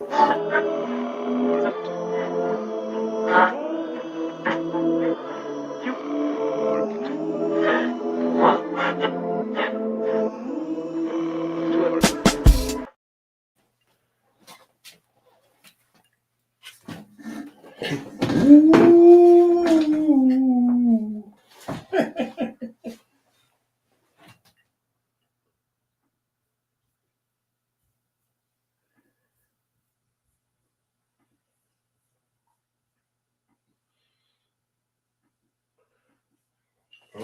All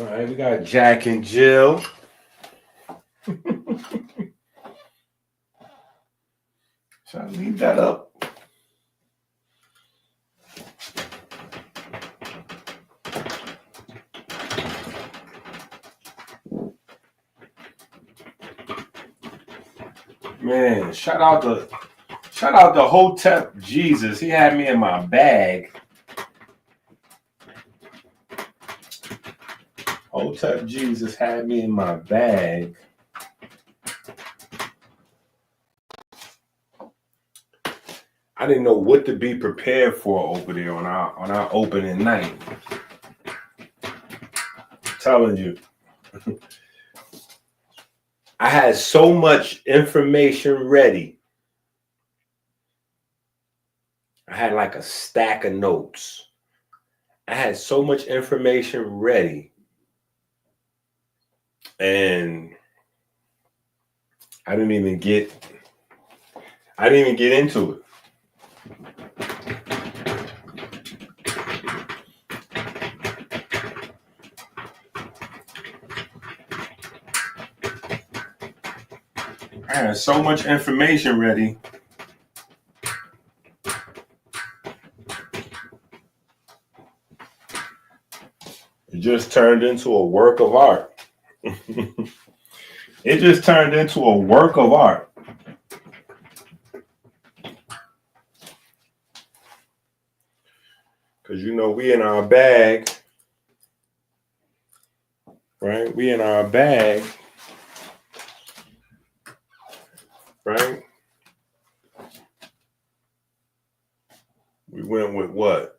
right, we got Jack and Jill. Should I leave that up? Man, shout out to Hotep Jesus. He had me in my bag. Hotep Jesus had me in my bag. I didn't know what to be prepared for over there on our opening night. I'm telling you. I had so much information ready. I had like a stack of notes. I had so much information ready. And I didn't even get into it. I had so much information ready. It just turned into a work of art. It just turned into a work of art. Because, you know, we in our bag, right? We in our bag, right? We went with what?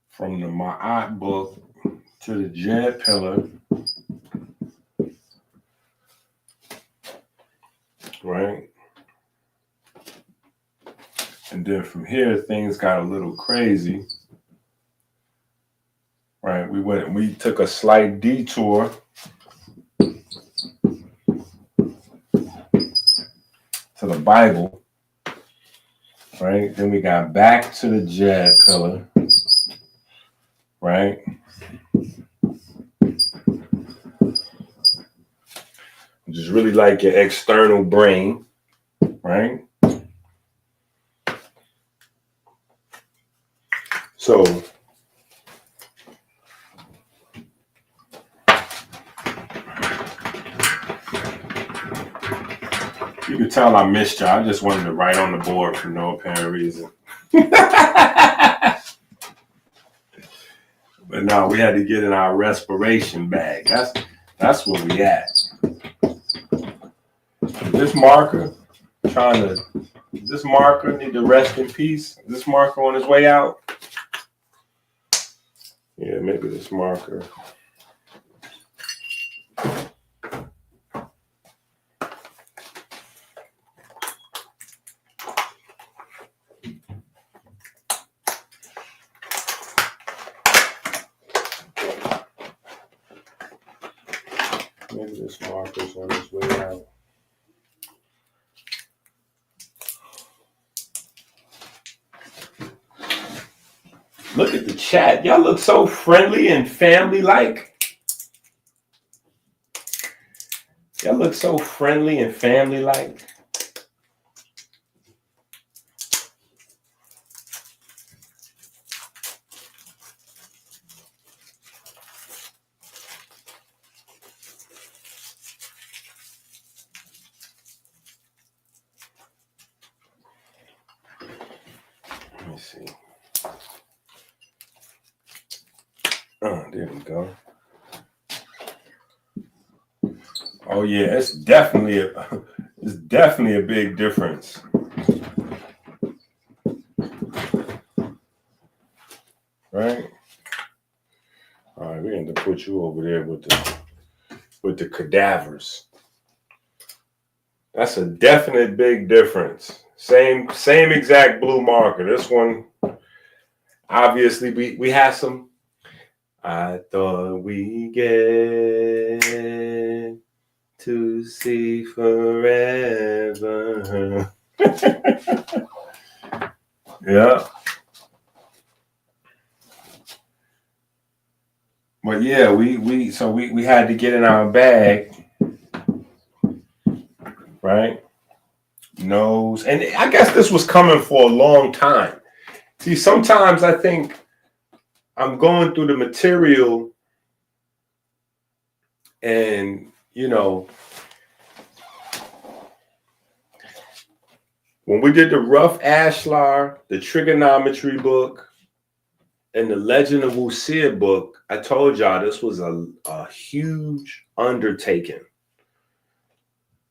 From the Ma'at book to the Djed pillar, right? And then from here, things got a little crazy, right? We took a slight detour to the Bible, right? Then we got back to the Djed pillar, right? Which is really like your external brain, right? So you could tell I missed you. I just wanted to write on the board for no apparent reason. But no, we had to get in our respiration bag. That's where we at. This marker does this marker need to rest in peace? Is this marker on his way out? Yeah, maybe this marker. Maybe this marker's on his way out. Look at the chat. Y'all look so friendly and family-like. Y'all look so friendly and family-like. me see. Oh, there we go. Oh yeah, it's definitely a big difference. Right? All right, we're going to put you over there with the cadavers. That's a definite big difference. Same exact blue marker. This one, obviously, we had some. I thought we get to see forever. Yeah. But yeah, we had to get in our bag, right? Nose, and I guess this was coming for a long time. See, sometimes I think I'm going through the material, and when we did the rough ashlar, the trigonometry book, and the Legend of Wuxia book, I told y'all this was a huge undertaking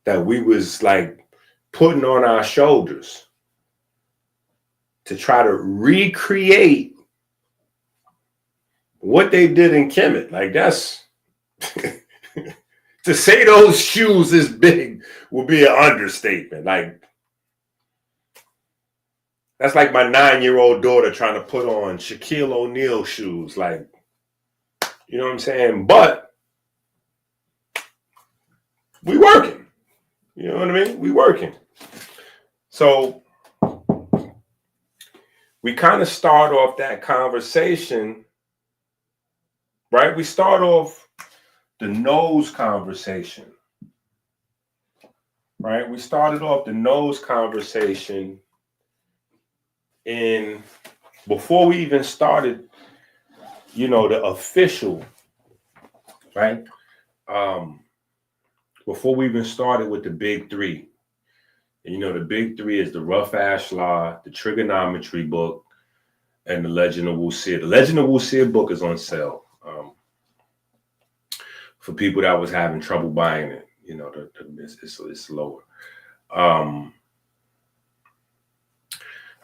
that we was like putting on our shoulders to try to recreate what they did in Kemet. Like, that's to say those shoes is big would be an understatement. Like, that's like my 9-year-old daughter trying to put on Shaquille O'Neal shoes. Like, you know what I'm saying? But we working. You know what I mean? We working. So we kind of start off that conversation, right? We start off the nose conversation, right? We started off the nose conversation in before we even started, the official, right? Before we even started with the big three. And the big three is the Rough Ashlar, the Trigonometry book, and the Legend of Wuxia. The Legend of Wuxia book is on sale for people that was having trouble buying it. It's lower. I'm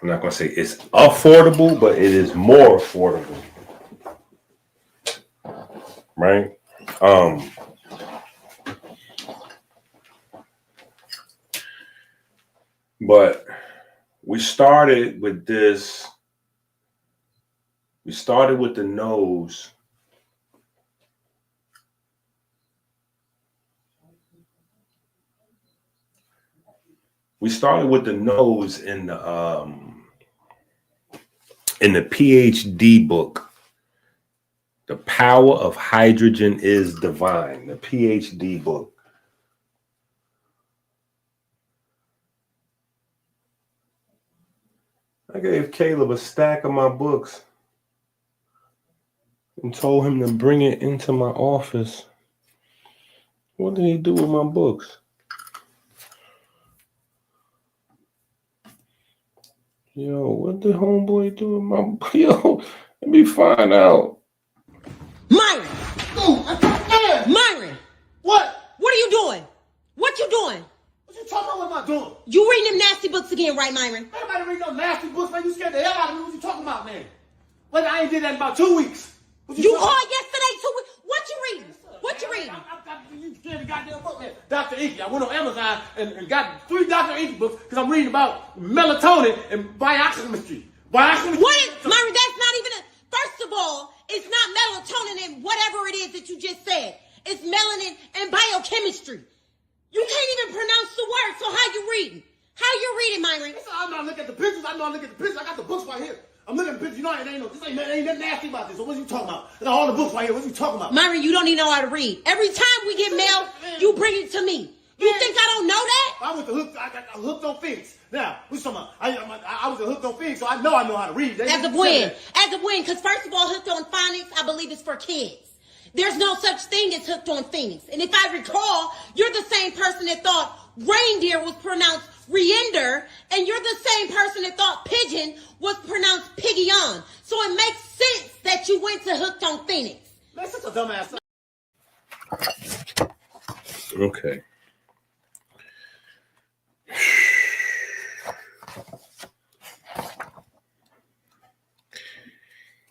not going to say it's affordable, but it is more affordable. Right? But we started with this. We started with the nose. We started with the nose in the PhD book, The Power of Hydrogen is Divine, the PhD book. I gave Caleb a stack of my books and told him to bring it into my office. What did he do with my books? Yo, what did homeboy do with my... Yo, let me find out. Myron! Myron! What? What are you doing? What you doing? What you talking about? What am I doing? You reading them nasty books again, right, Myron? Everybody reading those nasty books, man. You scared the hell out of me. What you talking about, man? Wait, I ain't did that in about 2 weeks. You called yesterday 2 weeks. What you reading? What you reading? You scared the goddamn book, man. Dr. Inky. I went on Amazon and got 3 Dr. Inky books because I'm reading about melatonin and biochemistry. What is, Myron, that's not even a... First of all, it's not melatonin and whatever it is that you just said. It's melanin and biochemistry. You can't even pronounce the word, so how you reading? How you reading, Myron? I'm not looking at the pictures. I got the books right here. I'm looking at the pictures. You know, ain't nothing nasty about this. So what are you talking about? I got all the books right here. What are you talking about? Myron, you don't even know how to read. Every time we get mail, you bring it to me. You think I don't know that? I got hooked on things. Now, what you talking about? I was hooked on things, so I know how to read. As of when? Because first of all, hooked on phonics, I believe it's for kids. There's no such thing as hooked on phonics. And if I recall, you're the same person that thought reindeer was pronounced Reender, and you're the same person that thought pigeon was pronounced piggion. So it makes sense that you went to Hooked on Phoenix. Man, such a dumbass. Okay.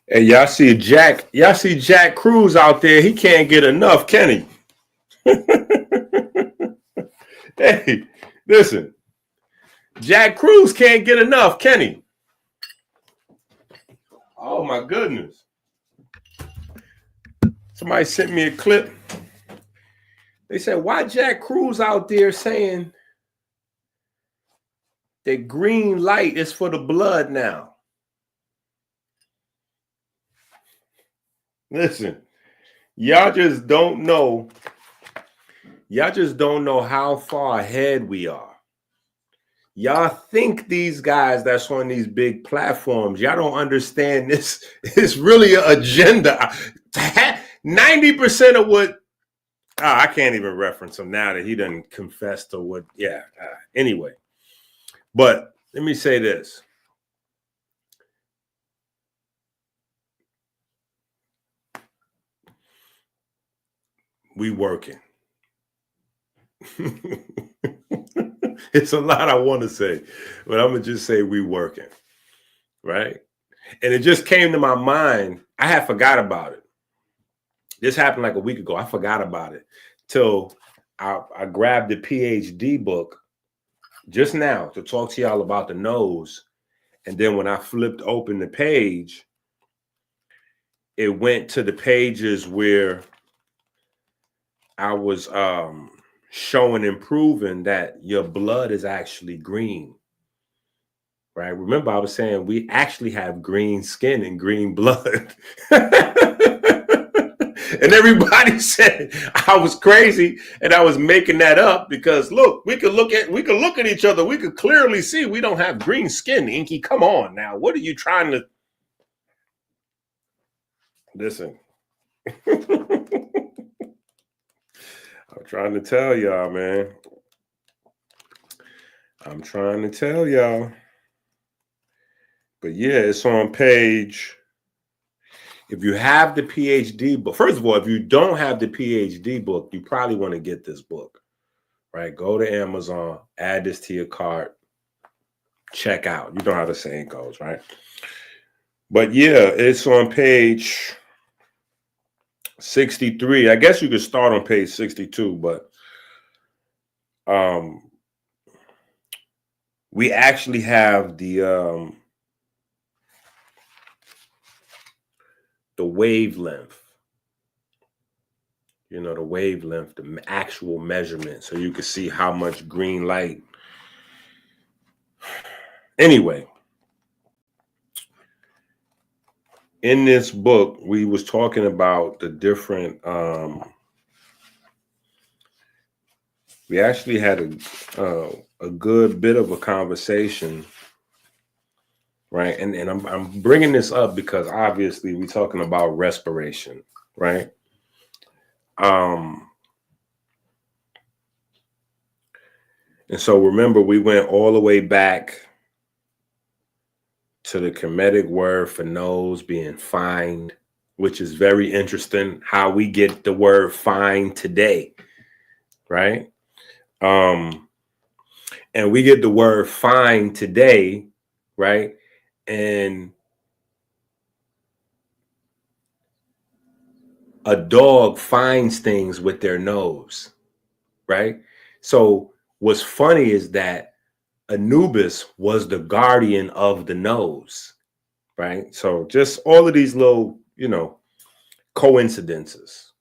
Hey, y'all see Jack Cruz out there. He can't get enough, can he? Hey, listen. Jack Cruz can't get enough, can he? Oh my goodness. Somebody sent me a clip. They said, why Jack Cruz out there saying that green light is for the blood now? Listen, y'all just don't know. Y'all just don't know how far ahead we are. Y'all think these guys that's on these big platforms, y'all don't understand this. It's really an agenda. 90% of what, I can't even reference him now that he done confessed to what, anyway. But let me say this. We working. It's a lot I want to say, but I'm going to just say we working, right? And it just came to my mind. I had forgot about it. This happened like a week ago. I forgot about it till I grabbed the PhD book just now to talk to y'all about the nose. And then when I flipped open the page, it went to the pages where I was showing and proving that your blood is actually green, right? Remember, I was saying we actually have green skin and green blood. And everybody said I was crazy and I was making that up because look, we could look at each other. We could clearly see we don't have green skin, Inky. Come on now. What are you trying to listen? I'm trying to tell y'all, man. I'm trying to tell y'all. But yeah, it's on page. If you have the PhD book, first of all, if you don't have the PhD book, you probably want to get this book, right? Go to Amazon, add this to your cart, check out. You know how the saying goes, right? But yeah, it's on page 63. I guess you could start on page 62, but we actually have the wavelength, the wavelength, the actual measurement, so you can see how much green light. Anyway, in this book, we was talking about the different, we actually had a good bit of a conversation, right? And I'm bringing this up because obviously we're talking about respiration, right? And so remember, we went all the way back to the Kemetic word for nose being fine, which is very interesting how we get the word fine today, right? And we get the word fine today, right? And a dog finds things with their nose, right? So what's funny is that Anubis was the guardian of the nose, right? So just all of these little, coincidences,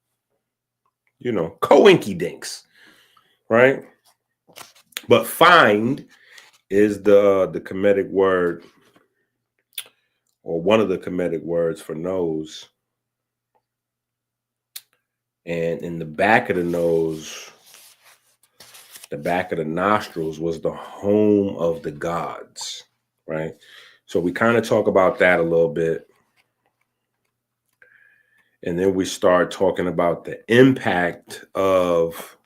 coinky dinks, right? But find is the Kemetic word, or one of the Kemetic words for nose. And in the back of the nose, the back of the nostrils was the home of the gods, right? So we kind of talk about that a little bit. And then we start talking about the impact of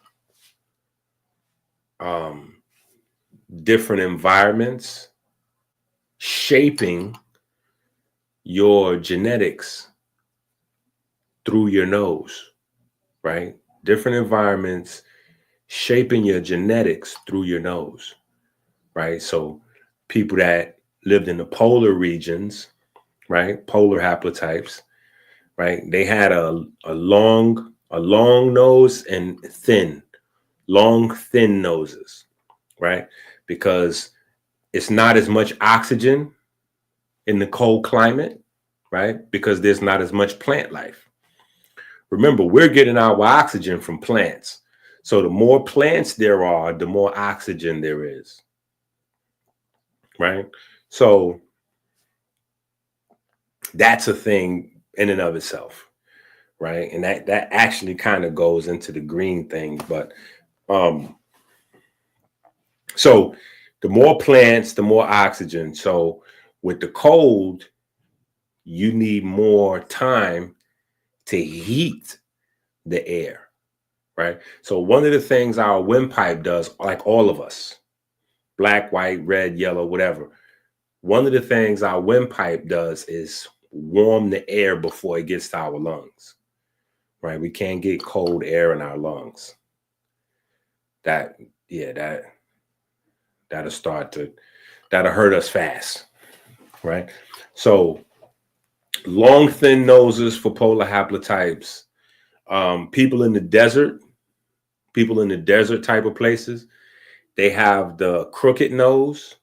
different environments shaping your genetics through your nose, right? Different environments shaping your genetics through your nose, right? So people that lived in the polar regions, right? Polar haplotypes, right? They had a long nose and long, thin noses, right? Because it's not as much oxygen in the cold climate, right? Because there's not as much plant life. Remember, we're getting our oxygen from plants. So the more plants there are, the more oxygen there is, right? So that's a thing in and of itself, right? And that actually kind of goes into the green thing. But so the more plants, the more oxygen. So with the cold, you need more time to heat the air, right? So one of the things our windpipe does, like all of us, black, white, red, yellow, whatever, one of the things our windpipe does is warm the air before it gets to our lungs, right? We can't get cold air in our lungs. That'll hurt us fast, right? So long, thin noses for polar haplotypes. People in the desert type of places, they have the crooked nose.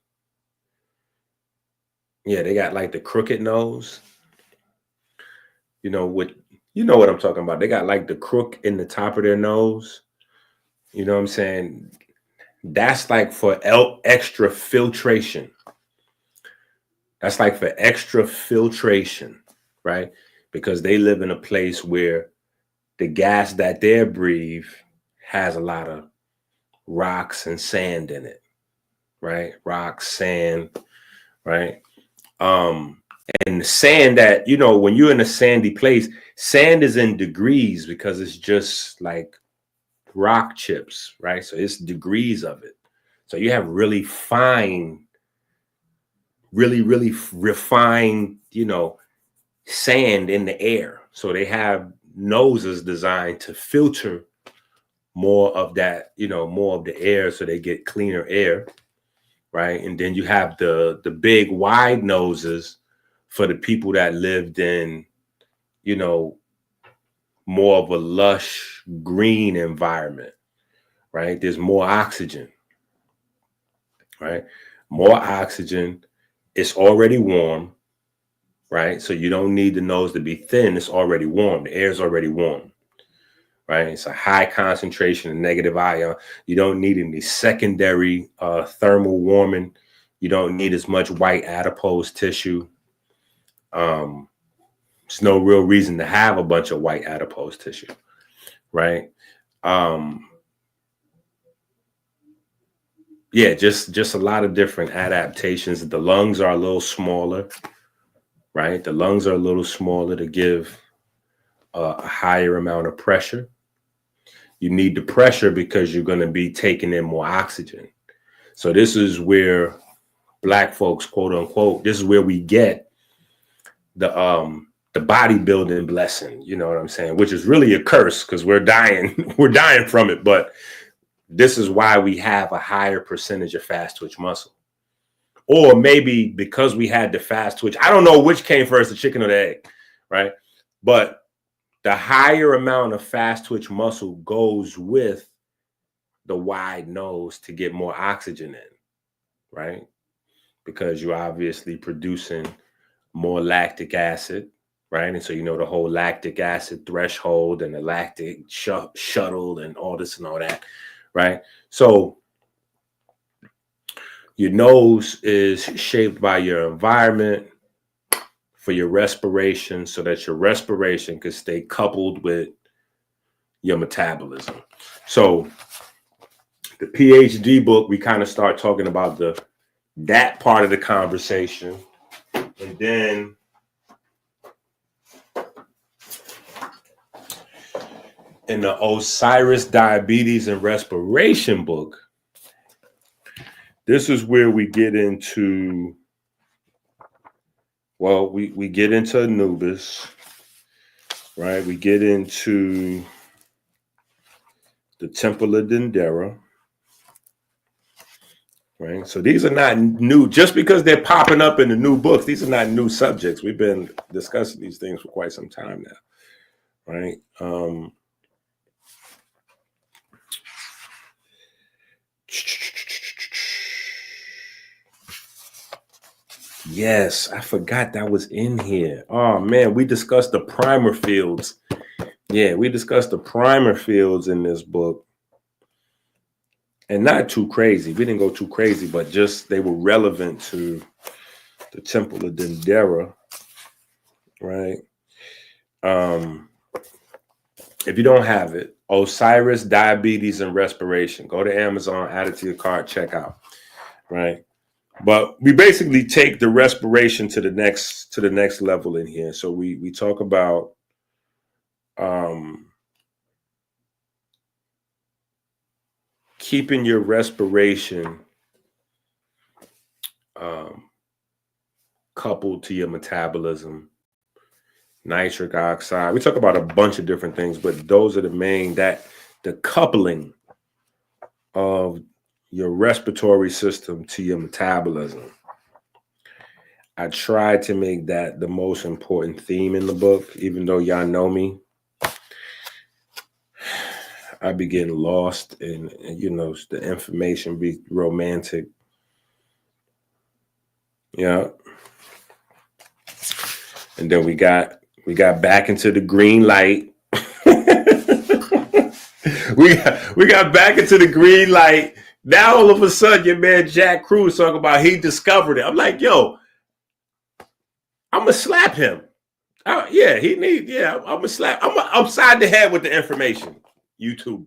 Yeah, they got like the crooked nose. You know what I'm talking about. They got like the crook in the top of their nose. You know what I'm saying? That's like for extra filtration. That's like for extra filtration, right? Because they live in a place where the gas that they breathe has a lot of rocks and sand in it, right? Rocks, sand, right? And the sand that, when you're in a sandy place, sand is in degrees because it's just like rock chips, right? So it's degrees of it. So you have really fine, really refined, sand in the air. So they have noses designed to filter more of that, more of the air, so they get cleaner air, right? And then you have the big wide noses for the people that lived in, more of a lush green environment, right? There's more oxygen, right? More oxygen. It's already warm, right? So you don't need the nose to be thin. It's already warm. The air is already warm, right? It's a high concentration of negative ion. You don't need any secondary thermal warming. You don't need as much white adipose tissue. There's no real reason to have a bunch of white adipose tissue, right? Just a lot of different adaptations. The lungs are a little smaller, right? The lungs are a little smaller to give a higher amount of pressure. You need the pressure because you're going to be taking in more oxygen. So this is where Black folks, quote unquote, this is where we get the bodybuilding blessing, you know what I'm saying? Which is really a curse because we're dying, we're dying from it. But this is why we have a higher percentage of fast twitch muscle. Or maybe because we had the fast twitch, I don't know which came first, the chicken or the egg, right? But the higher amount of fast twitch muscle goes with the wide nose to get more oxygen in, right? Because you're obviously producing more lactic acid, right? And so the whole lactic acid threshold and the lactic shuttle and all this and all that, right? So your nose is shaped by your environment for your respiration, so that your respiration can stay coupled with your metabolism. So the PhD book, we kind of start talking about that part of the conversation. And then in the Osiris Diabetes and Respiration book, this is where we get into, well, we get into Anubis, right? We get into the Temple of Dendera, right? So these are not new, just because they're popping up in the new books. These are not new subjects. We've been discussing these things for quite some time now, right? Yes, I forgot that was in here. Oh man, we discussed the primer fields. Yeah, we discussed the primer fields in this book. And not too crazy. We didn't go too crazy, but just they were relevant to the Temple of Dendera, right? If you don't have it, Osiris, Diabetes, and Respiration. Go to Amazon, add it to your cart, check out, right? But we basically take the respiration to the next level in here. So we talk about keeping your respiration coupled to your metabolism, nitric oxide. We talk about a bunch of different things, but those are the main, that the coupling of your respiratory system to your metabolism. I tried to make that the most important theme in the book, even though y'all know me. I be getting lost in, the information be romantic. Yeah. And then we got back into the green light. we got back into the green light. Now all of a sudden your man Jack Cruz talking about he discovered it. I'm like, yo, I'm gonna slap him. I'm gonna slap. I'm upside the head with the information. YouTube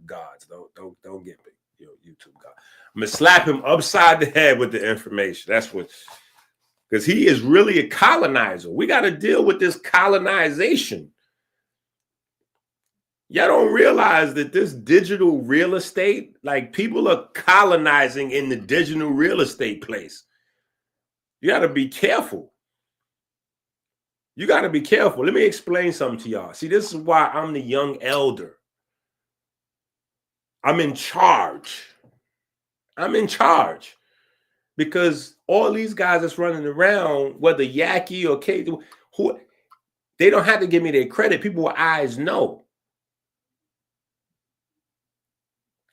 gods, don't get me, YouTube god. I'm gonna slap him upside the head with the information. That's what, because he is really a colonizer. We got to deal with this colonization. Y'all don't realize that this digital real estate, like people are colonizing in the digital real estate place. You got to be careful. You got to be careful. Let me explain something to y'all. See, this is why I'm the young elder. I'm in charge. I'm in charge. Because all these guys that's running around, whether Yaki or Kate, who, they don't have to give me their credit. People with eyes know.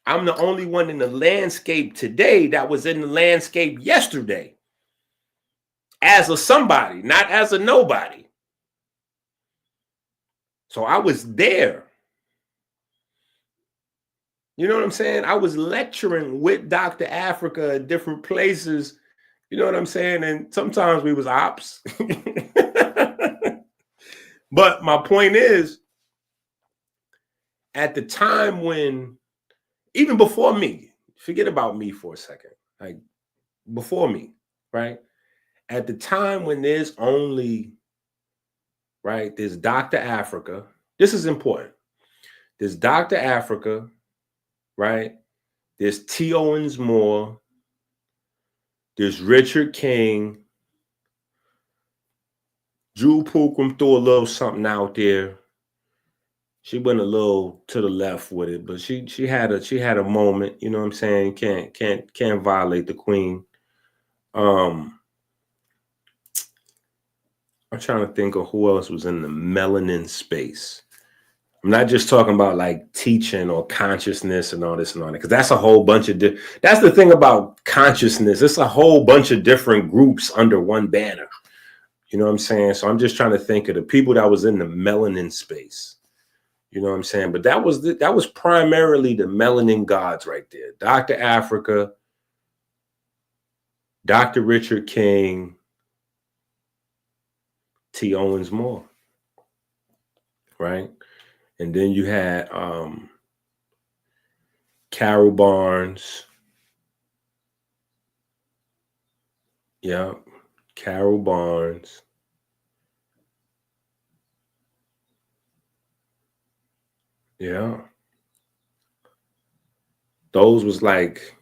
I'm the only one in the landscape today that was in the landscape yesterday. As a somebody, not as a nobody. So I was there. You know what I'm saying? I was lecturing with Dr. Africa at different places. You know what I'm saying? And sometimes we was ops. But my point is, at the time when, even before me, forget about me for a second, like before me, right? At the time when there's only, right, there's Dr. Africa. This is important. There's Dr. Africa, right? There's T. Owens Moore. There's Richard King. Drew Pookrum threw a little something out there. She went a little to the left with it, but she had a moment. You know what I'm saying? Can't violate the queen. I'm trying to think of who else was in the melanin space. I'm not just talking about like teaching or consciousness and all this and all that, because that's a whole bunch of that's the thing about consciousness. It's a whole bunch of different groups under one banner. You know what I'm saying? So I'm just trying to think of the people that was in the melanin space. You know what I'm saying? But that was primarily the melanin gods right there. Dr. Africa, Dr. Richard King, T. Owens Moore. Right? And then you had Carol Barnes. Yeah, Carol Barnes. Yeah. Those was like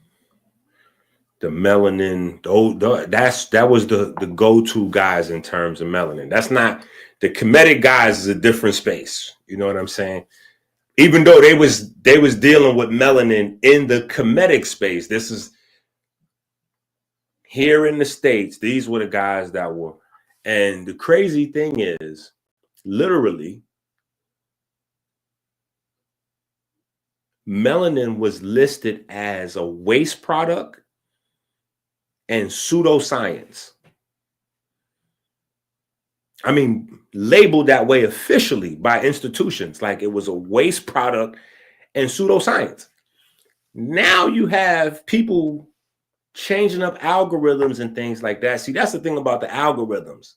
the melanin, that was the go-to guys in terms of melanin. That's not the Kemetic guys, is a different space. You know what I'm saying? Even though they was dealing with melanin in the Kemetic space, this is here in the States. These were the guys that were, and the crazy thing is, literally, melanin was listed as a waste product and pseudoscience. I mean, labeled that way officially by institutions, like it was a waste product and pseudoscience. Now you have people changing up algorithms and things like that. See, that's the thing about the algorithms.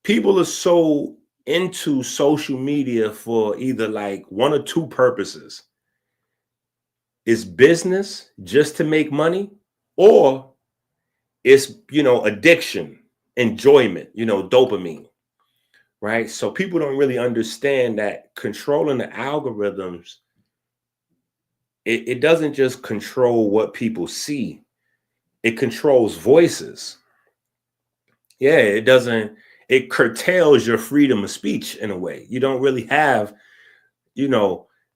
People are so into social media for either like one or two purposes. It's business just to make money, or it's, addiction, enjoyment, dopamine, right? So people don't really understand that controlling the algorithms, it doesn't just control what people see, it controls voices. Yeah, it curtails your freedom of speech in a way. You don't really have,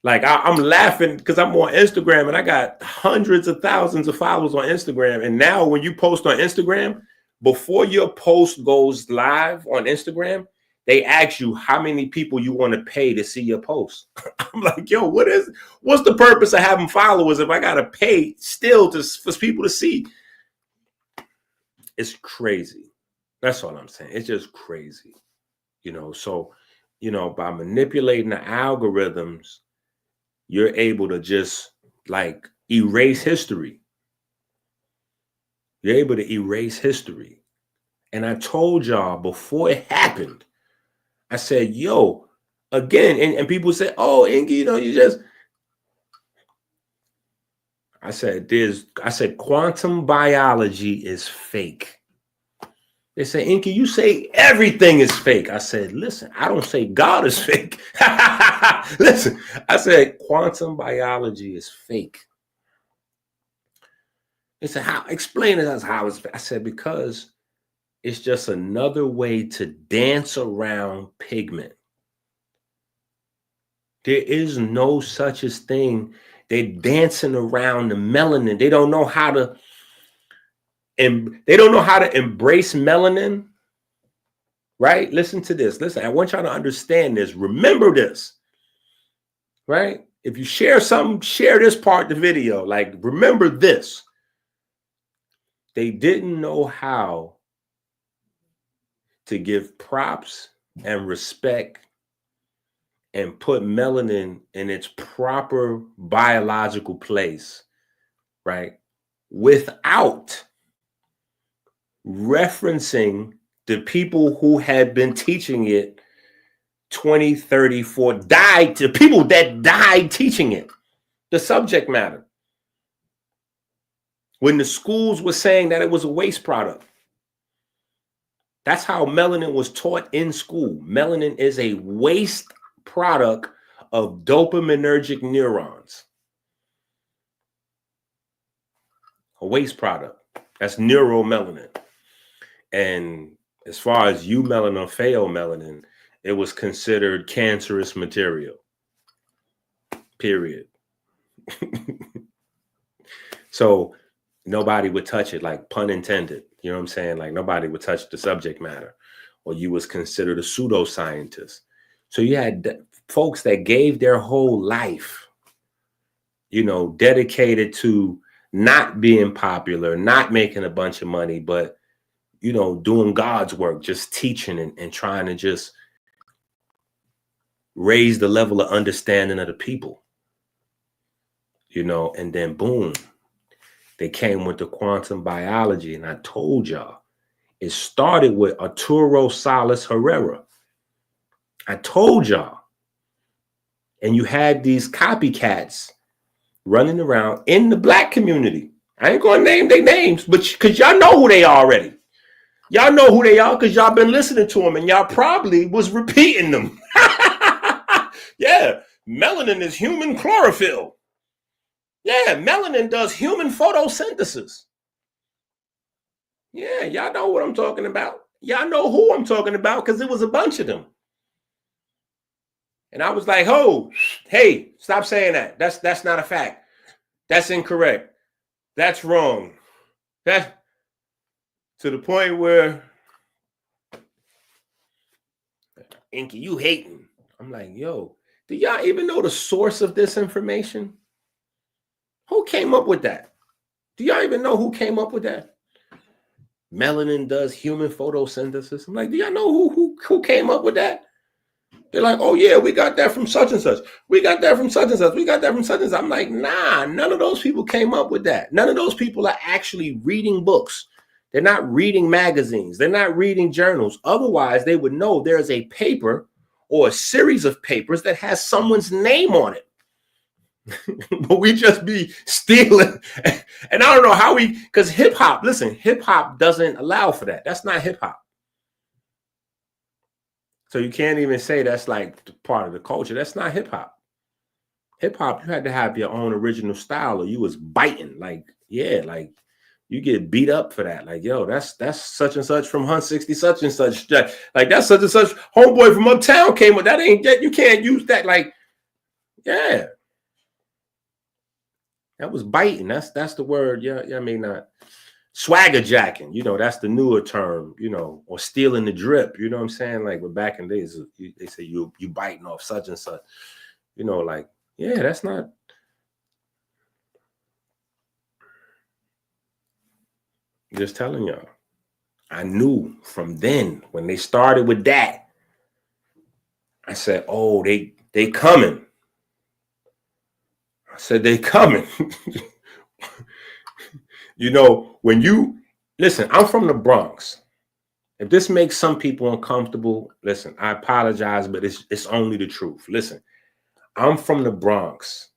like I'm laughing because I'm on Instagram and I got hundreds of thousands of followers on Instagram. And now when you post on Instagram, before your post goes live on Instagram, they ask you how many people you want to pay to see your post. I'm like, yo, what's the purpose of having followers if I got to pay still for people to see? It's crazy. That's all I'm saying. It's just crazy. So, by manipulating the algorithms, you're able to just like erase history. You're able to erase history. And I told y'all before it happened, I said, yo, again, and people say, oh, Inky, you just, I said, quantum biology is fake. They say, Inky, you say everything is fake. I said, listen, I don't say God is fake. Listen, I said, quantum biology is fake. They said, how? Explain it as how it's fake. I said, because it's just another way to dance around pigment. There is no such a thing. They're dancing around the melanin. They don't know how to, and they don't know how to embrace melanin, right? Listen to this. Listen, I want y'all to understand this. Remember this, right? If you share something, share this part of the video. Like, remember this. They didn't know how to give props and respect and put melanin in its proper biological place, right? Without referencing the people who had been teaching it 20, 30, 40, the people that died teaching it, the subject matter. When the schools were saying that it was a waste product. That's how melanin was taught in school. Melanin is a waste product of dopaminergic neurons. A waste product. That's neuromelanin. And as far as eumelanin or pheomelanin, it was considered cancerous material. Period. So nobody would touch it, like pun intended. You know what I'm saying? Like nobody would touch the subject matter, or you was considered a pseudoscientist. So you had folks that gave their whole life, dedicated to not being popular, not making a bunch of money, but, doing God's work, just teaching and trying to just raise the level of understanding of the people, and then boom. They came with the quantum biology, and I told y'all, it started with Arturo Salas Herrera. I told y'all. And you had these copycats running around in the Black community. I ain't going to name their names, but because y'all know who they are already. Y'all know who they are because y'all been listening to them, and y'all probably was repeating them. Yeah, melanin is human chlorophyll. Yeah, melanin does human photosynthesis. Yeah, y'all know what I'm talking about. Y'all know who I'm talking about because it was a bunch of them. And I was like, oh, hey, stop saying that. That's not a fact. That's incorrect. That's wrong. That's to the point where, Inky, you hating. I'm like, yo, do y'all even know the source of this information? Who came up with that? Do y'all even know who came up with that? Melanin does human photosynthesis. I'm like, do y'all know who came up with that? They're like, oh yeah, we got that from such and such. We got that from such and such. We got that from such and such. I'm like, nah, none of those people came up with that. None of those people are actually reading books. They're not reading magazines. They're not reading journals. Otherwise, they would know there's a paper or a series of papers that has someone's name on it. But we just be stealing. And I don't know how because hip hop, listen, hip hop doesn't allow for that. That's not hip hop. So you can't even say that's like part of the culture. That's not hip hop. Hip hop, you had to have your own original style or you was biting. Like, yeah, like you get beat up for that. Like, yo, that's such and such from Hunt 60, such and such. Like that's such and such homeboy from uptown came with that. Ain't that you can't use that. Like, yeah. That was biting. That's the word. Yeah, I mean not swagger jacking. You know, that's the newer term. You know, or stealing the drip. You know what I'm saying? Like, but back in the days, they say you biting off such and such. You know, like yeah, that's not. Just telling y'all. I knew from then when they started with that. I said, oh, they coming. I said they coming. You know, when you listen, I'm from the Bronx. If this makes some people uncomfortable, listen, I apologize, but it's only the truth. Listen, I'm from the Bronx.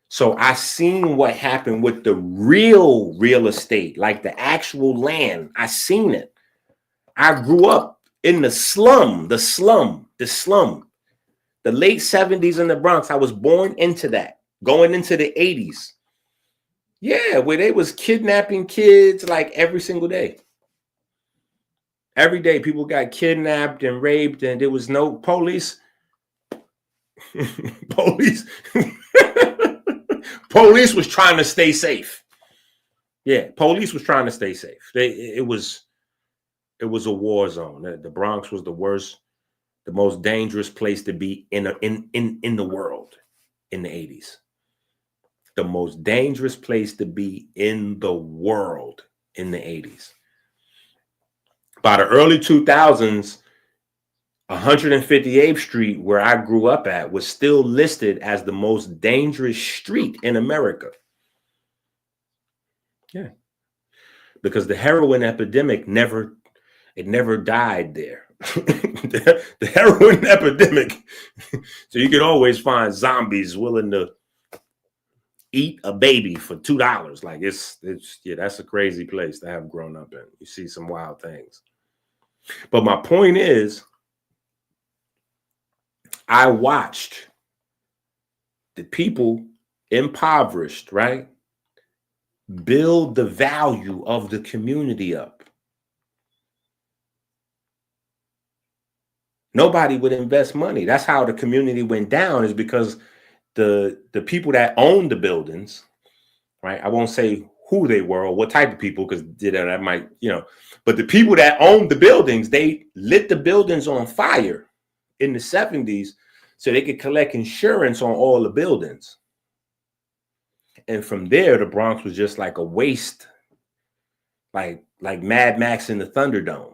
So I seen what happened with the real estate, like the actual land. I seen it. I grew up in the slum, the late 70s in the Bronx. I was born into that, going into the 80s. Yeah, where they was kidnapping kids like every single day. Every day people got kidnapped and raped and there was no police. Police was trying to stay safe. Yeah, police was trying to stay safe. It was a war zone. The Bronx was the worst, the most dangerous place to be in the world in the 80s. The most dangerous place to be in the world in the 80s. By the early 2000s, 158th Street, where I grew up at, was still listed as the most dangerous street in America. Yeah. Because the heroin epidemic never died there. the heroin epidemic. So you could always find zombies willing to eat a baby for $2. Like it's yeah, that's a crazy place to have grown up in. You see some wild things. But my point is, I watched the people impoverished, right, build the value of the community up. Nobody would invest money. That's how the community went down, is because the people that owned the buildings, right? I won't say who they were or what type of people, because that might, but the people that owned the buildings, they lit the buildings on fire in the 70s so they could collect insurance on all the buildings. And from there, the Bronx was just like a waste, like Mad Max in the Thunderdome.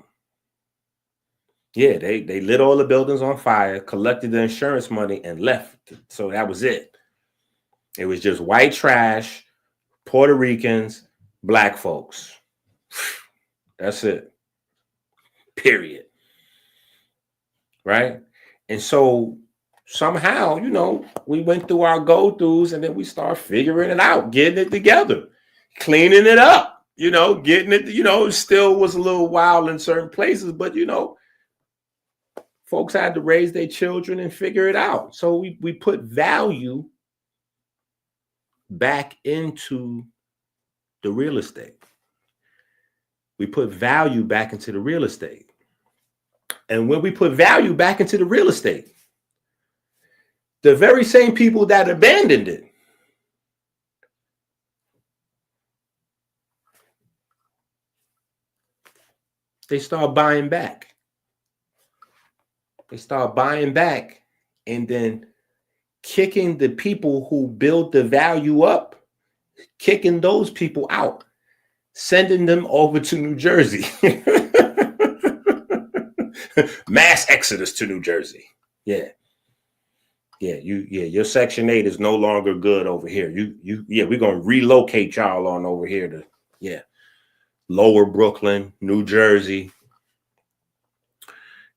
Yeah, they lit all the buildings on fire, collected the insurance money, and left. So that was it. It was just white trash, Puerto Ricans, black folks. That's it. Period. Right? And so somehow, we went through our go-throughs and then we start figuring it out, getting it together, cleaning it up, getting it, it still was a little wild in certain places, but, folks had to raise their children and figure it out. So we put value back into the real estate. We put value back into the real estate. And when we put value back into the real estate, the very same people that abandoned it, they start buying back. They start buying back and then kicking the people who build the value up, kicking those people out, sending them over to New Jersey. Mass exodus to New Jersey. Yeah. Your Section 8 is no longer good over here. We're gonna relocate y'all on over here to Lower Brooklyn, New Jersey.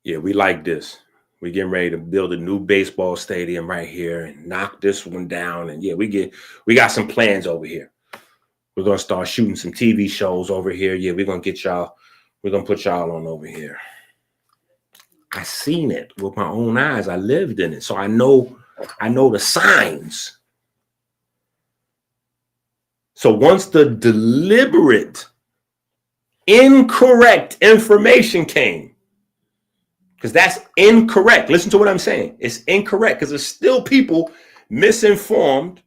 Yeah, we like this. We're getting ready to build a new baseball stadium right here and knock this one down. And we got some plans over here. We're gonna start shooting some TV shows over here. Yeah, we're gonna put y'all on over here. I seen it with my own eyes. I lived in it. So I know the signs. So once the deliberate, incorrect information came, because that's incorrect. Listen to what I'm saying. It's incorrect because there's still people misinformed,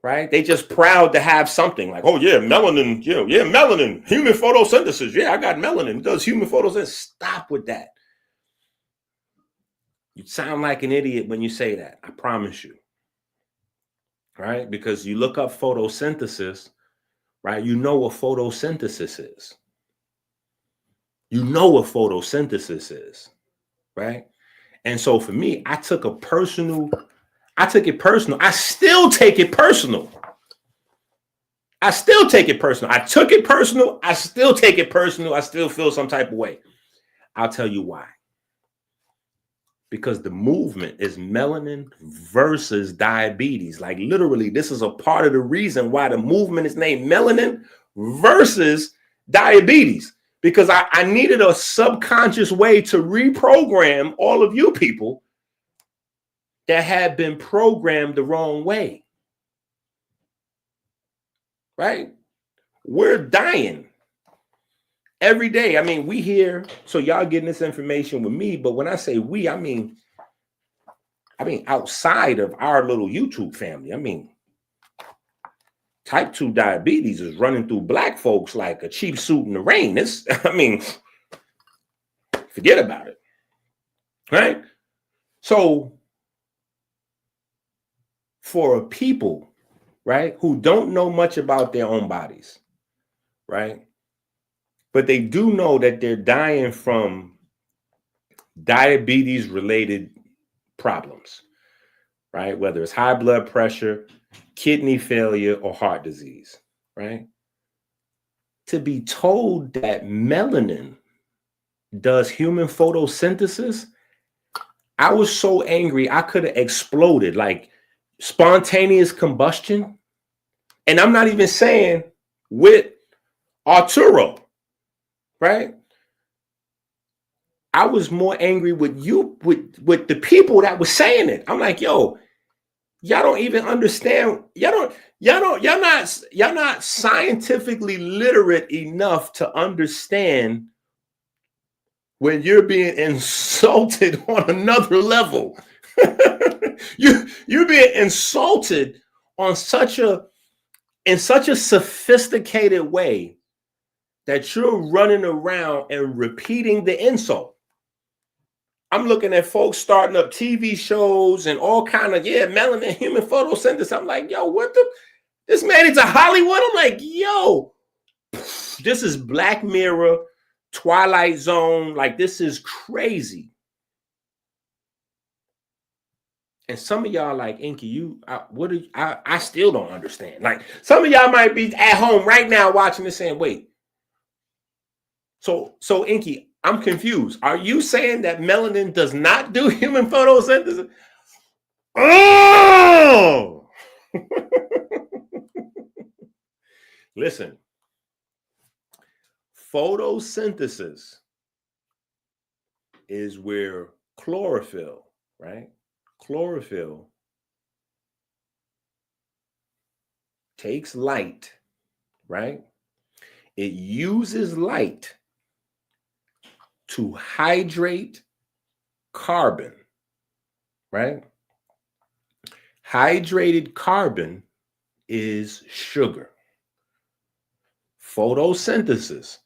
right? They just proud to have something like, oh yeah, melanin, melanin, human photosynthesis. Yeah, I got melanin. It does human photosynthesis. Stop with that. You sound like an idiot when you say that. I promise you. Right? Because you look up photosynthesis, right? You know what photosynthesis is. You know what photosynthesis is, right? And so for me, I took it personal. I still take it personal. I took it personal. I still take it personal. I still feel some type of way. I'll tell you why. Because the movement is melanin versus diabetes. Like literally, this is a part of the reason why the movement is named melanin versus diabetes. Because I needed a subconscious way to reprogram all of you people that had been programmed the wrong way. Right? We're dying every day. I mean, we here, so y'all getting this information with me, but when I say we, I mean outside of our little YouTube family. I mean, type 2 diabetes is running through black folks like a cheap suit in the rain. Forget about it. Right? So for people, right, who don't know much about their own bodies, right? But they do know that they're dying from diabetes related problems, right? Whether it's high blood pressure, kidney failure, or heart disease, right? To be told that melanin does human photosynthesis, I was so angry I could have exploded, like spontaneous combustion. And I'm not even saying with Arturo, right? I was more angry with the people that were saying it. I'm like, yo, y'all don't even understand. Y'all not scientifically literate enough to understand when you're being insulted on another level. You're being insulted on in such a sophisticated way that you're running around and repeating the insult. I'm looking at folks starting up TV shows and all kind of, melanin, human photosynthesis. I'm like, yo, this man is a Hollywood. I'm like, yo, this is Black Mirror, Twilight Zone. Like, this is crazy. And some of y'all like, Inky, I still don't understand. Like, some of y'all might be at home right now watching this saying, wait. So Inky, I'm confused. Are you saying that melanin does not do human photosynthesis? Oh! Listen. Photosynthesis is where chlorophyll, right? Chlorophyll takes light, right? It uses light to hydrate carbon, right? Hydrated carbon is sugar. Photosynthesis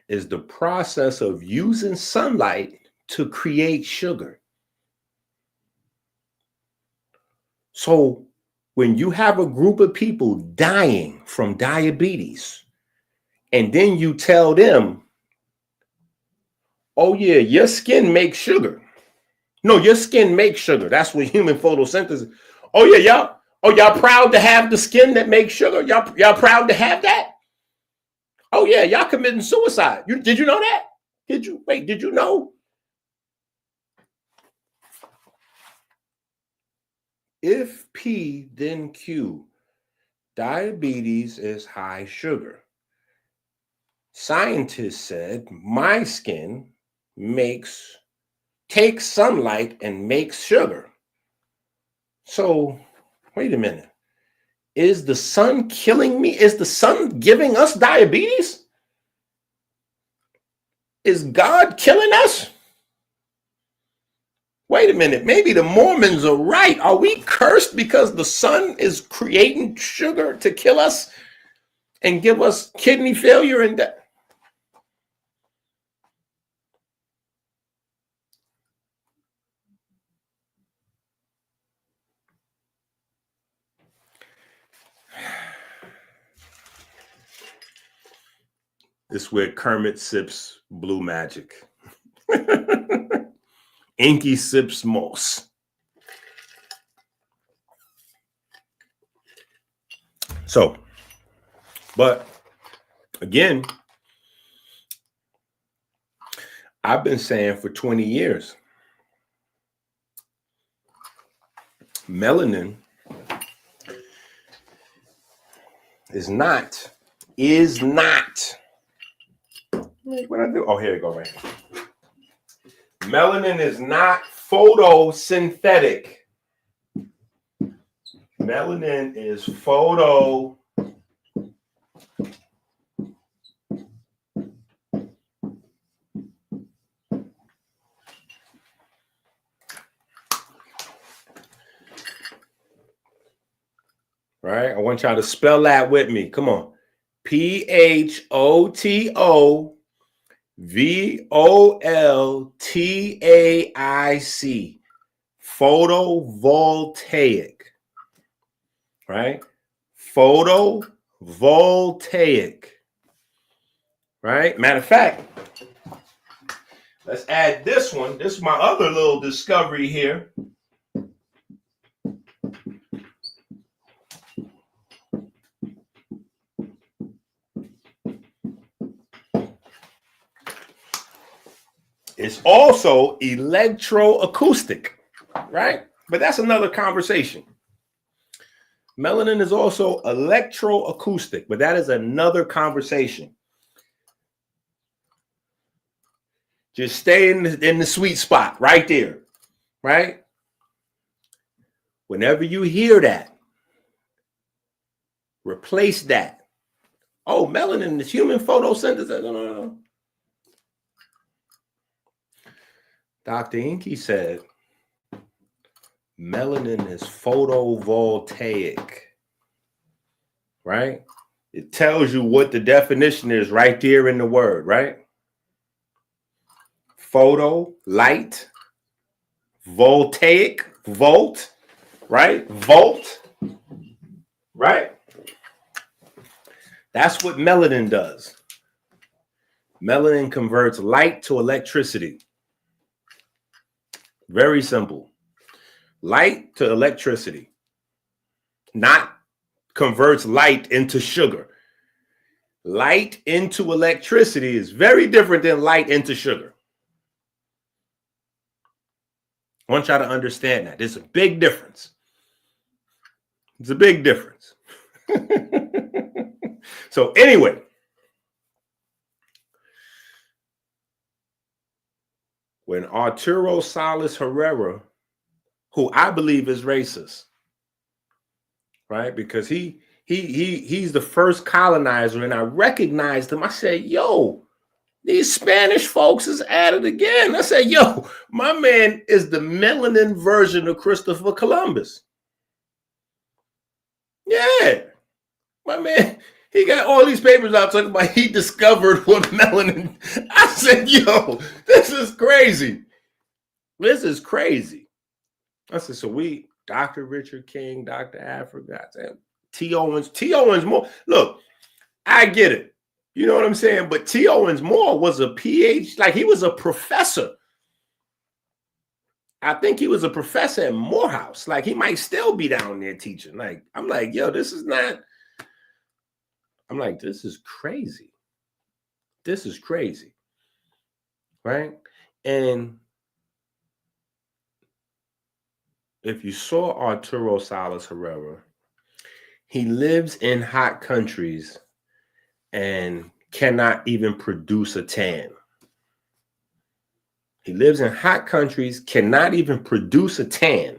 is the process of using sunlight to create sugar. So when you have a group of people dying from diabetes, and then you tell them, oh yeah, your skin makes sugar. No, your skin makes sugar. That's what human photosynthesis. Oh yeah, y'all proud to have the skin that makes sugar? Y'all proud to have that? Oh yeah, y'all committing suicide. Did you know that? Did you know? If P, then Q. Diabetes is high sugar. Scientists said my skin takes sunlight and makes sugar. So, wait a minute. Is the sun killing me? Is the sun giving us diabetes? Is God killing us? Wait a minute. Maybe the Mormons are right. Are we cursed because the sun is creating sugar to kill us and give us kidney failure and death? This is where Kermit sips blue magic. Inky sips moss. So, but again, I've been saying for 20 years, melanin is not. What I do? Oh, here you go, right here. Melanin is not photosynthetic. Melanin is right? I want y'all to spell that with me. Come on. PHOTOVOLTAIC. Photovoltaic. Right? Photovoltaic. Right? Matter of fact, let's add this one. This is my other little discovery here. It's also electroacoustic, right? But that's another conversation. Melanin is also electroacoustic, but that is another conversation. Just stay in the sweet spot right there, right? Whenever you hear that, replace that. Oh, melanin is human photosynthesis. No. Dr. Inky said, melanin is photovoltaic, right? It tells you what the definition is right there in the word, right? Photo, light, voltaic, volt, right? Volt, right? That's what melanin does. Melanin converts light to electricity. Very simple. Light to electricity. Not converts light into sugar. Light into electricity is very different than light into sugar. I want y'all to understand that. There's a big difference. It's a big difference. So anyway, when Arturo Salas Herrera, who I believe is racist, right? Because he He's the first colonizer, and I recognized him. I said, yo, these Spanish folks is at it again. I said, yo, my man is the melanin version of Christopher Columbus. Yeah, my man, he got all these papers out talking about he discovered what melanin. I said, yo, this is crazy. This is crazy. I said, so we, Dr. Richard King, Dr. Africa, I said, T. Owens Moore. Look, I get it. You know what I'm saying? But T. Owens Moore was a PhD, like he was a professor. I think he was a professor at Morehouse. Like he might still be down there teaching. Like, I'm like, yo, this is not, I'm like, this is crazy. This is crazy. Right? And if you saw Arturo Salas Herrera, he lives in hot countries and cannot even produce a tan. He lives in hot countries, cannot even produce a tan,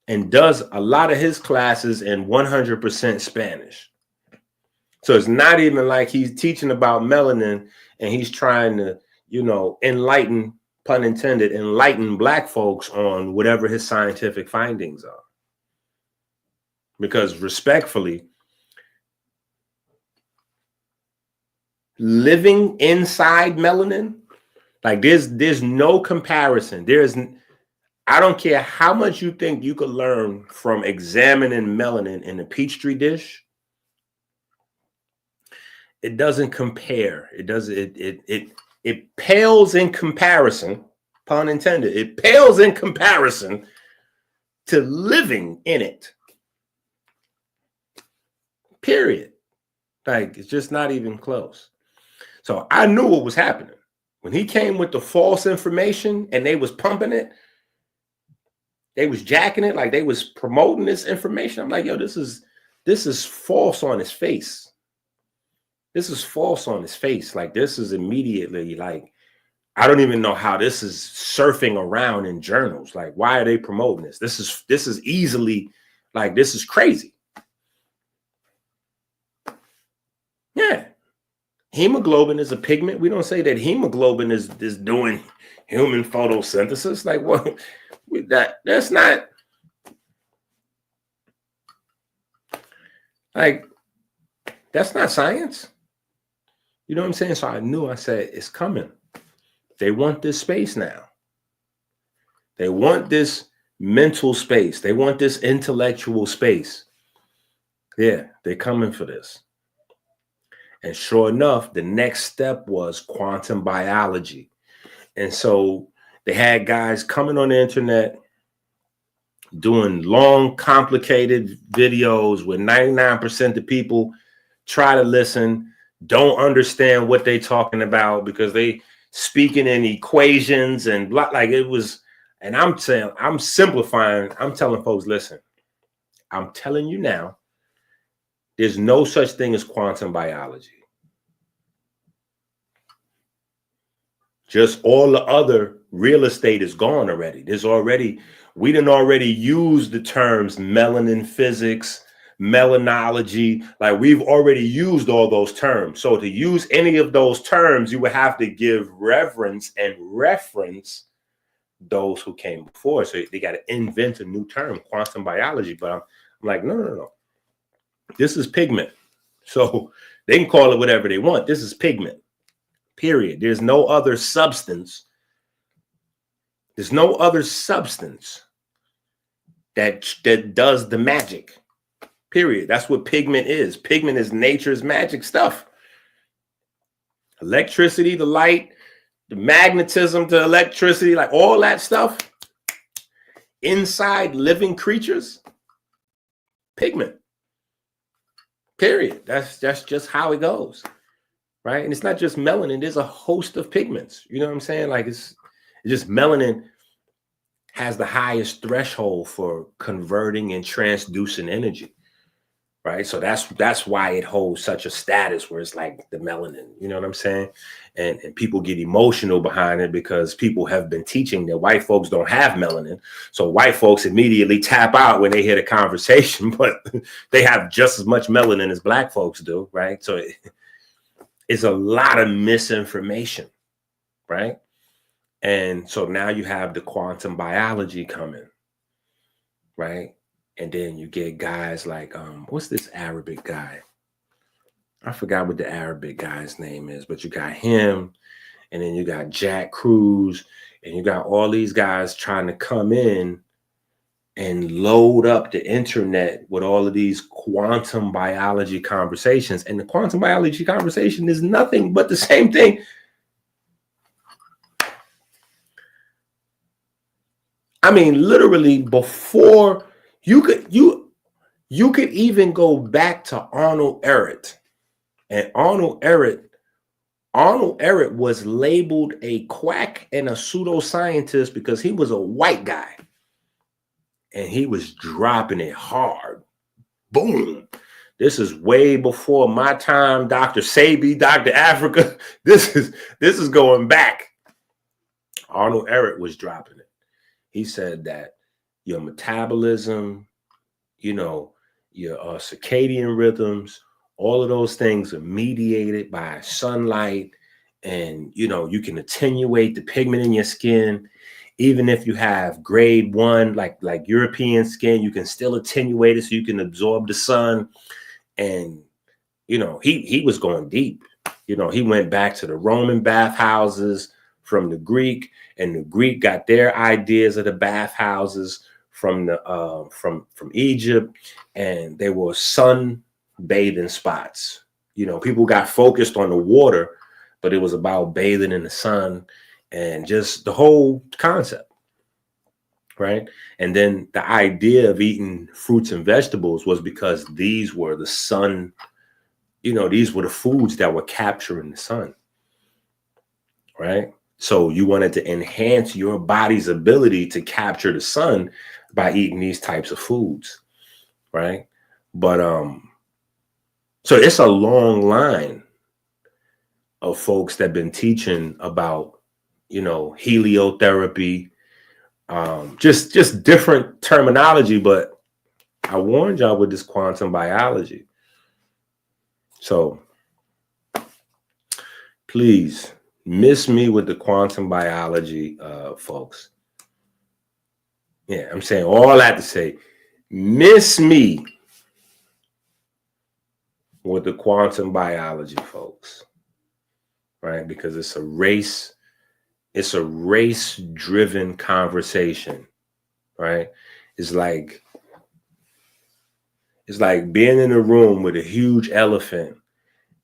and does a lot of his classes in 100% Spanish. So it's not even like he's teaching about melanin and he's trying to, you know, enlighten, pun intended, enlighten Black folks on whatever his scientific findings are. Because respectfully, living inside melanin, like there's no comparison. I don't care how much you think you could learn from examining melanin in a Peachtree dish. It doesn't compare. It pales in comparison, pun intended. It pales in comparison to living in it. Period. Like, it's just not even close. So I knew what was happening. When he came with the false information and they was pumping it, they was jacking it, like they was promoting this information. I'm like, yo, this is false on his face. This is false on his face. Like, this is immediately, like, I don't even know how this is surfing around in journals. Like, why are they promoting this? This is easily, like, this is crazy. Yeah. Hemoglobin is a pigment. We don't say that hemoglobin is doing human photosynthesis. Like, what? That's not, like, that's not science. You know what I'm saying? So I knew, I said, it's coming. They want this space now. They want this mental space. They want this intellectual space. Yeah, they're coming for this. And sure enough, the next step was quantum biology. And so they had guys coming on the internet doing long, complicated videos where 99% of people try to listen, don't understand what they're talking about because they speaking in equations and blah, like it was. And I'm saying, I'm simplifying. I'm telling folks, listen, I'm telling you now, there's no such thing as quantum biology. Just all the other real estate is gone already. We done already used the terms melanin physics, melanology. Like, we've already used all those terms. So to use any of those terms, you would have to give reverence and reference those who came before. So they got to invent a new term, quantum biology. But I'm like, no. This is pigment. So they can call it whatever they want. This is pigment. Period. There's no other substance. There's no other substance that does the magic. Period. That's what pigment is. Pigment is nature's magic stuff. Electricity, the light, the magnetism to electricity, like all that stuff inside living creatures, pigment. Period. That's just how it goes. Right? And it's not just melanin. There's a host of pigments. You know what I'm saying? Like, it's just melanin has the highest threshold for converting and transducing energy. right? So that's why it holds such a status where it's like the melanin, you know what I'm saying? And people get emotional behind it because people have been teaching that white folks don't have melanin. So white folks immediately tap out when they hear the conversation, but they have just as much melanin as black folks do, right? So it's a lot of misinformation, right? And so now you have the quantum biology coming, right? And then you get guys like, what's this Arabic guy? I forgot what the Arabic guy's name is, but you got him, and then you got Jack Cruz, and you got all these guys trying to come in and load up the internet with all of these quantum biology conversations. And the quantum biology conversation is nothing but the same thing. I mean, literally before you could even go back to Arnold Ehret. And Arnold Ehret was labeled a quack and a pseudoscientist because he was a white guy. And he was dropping it hard. Boom. This is way before my time, Dr. Sabi, Dr. Africa. This is going back. Arnold Ehret was dropping it. He said that your metabolism, you know, your circadian rhythms, all of those things are mediated by sunlight, and, you know, you can attenuate the pigment in your skin. Even if you have grade 1, like European skin, you can still attenuate it so you can absorb the sun. And, you know, he was going deep. You know, he went back to the Roman bathhouses from the Greek, and the Greek got their ideas of the bathhouses from the from Egypt, and they were sun bathing spots. You know, people got focused on the water, but it was about bathing in the sun and just the whole concept, right? And then the idea of eating fruits and vegetables was because these were the sun, you know, these were the foods that were capturing the sun, right? So you wanted to enhance your body's ability to capture the sun by eating these types of foods, right? But so it's a long line of folks that have been teaching about, you know, heliotherapy, just different terminology, but I warned y'all with this quantum biology. So please miss me with the quantum biology, folks. Yeah, I'm saying all that to say, miss me with the quantum biology, folks, right? Because it's a race-driven conversation, right? It's like being in a room with a huge elephant,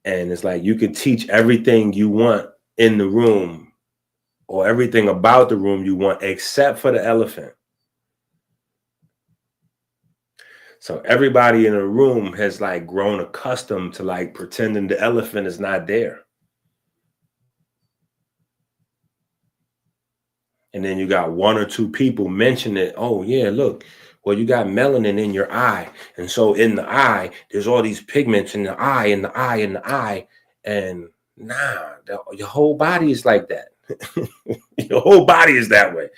and it's like you could teach everything you want in the room or everything about the room you want except for the elephant. So everybody in a room has like grown accustomed to like pretending the elephant is not there. And then you got 1 or 2 people mention it. Oh yeah, look, well, you got melanin in your eye. And so in the eye, there's all these pigments in the eye, in the eye, in the eye. And nah, your whole body is like that. Your whole body is that way.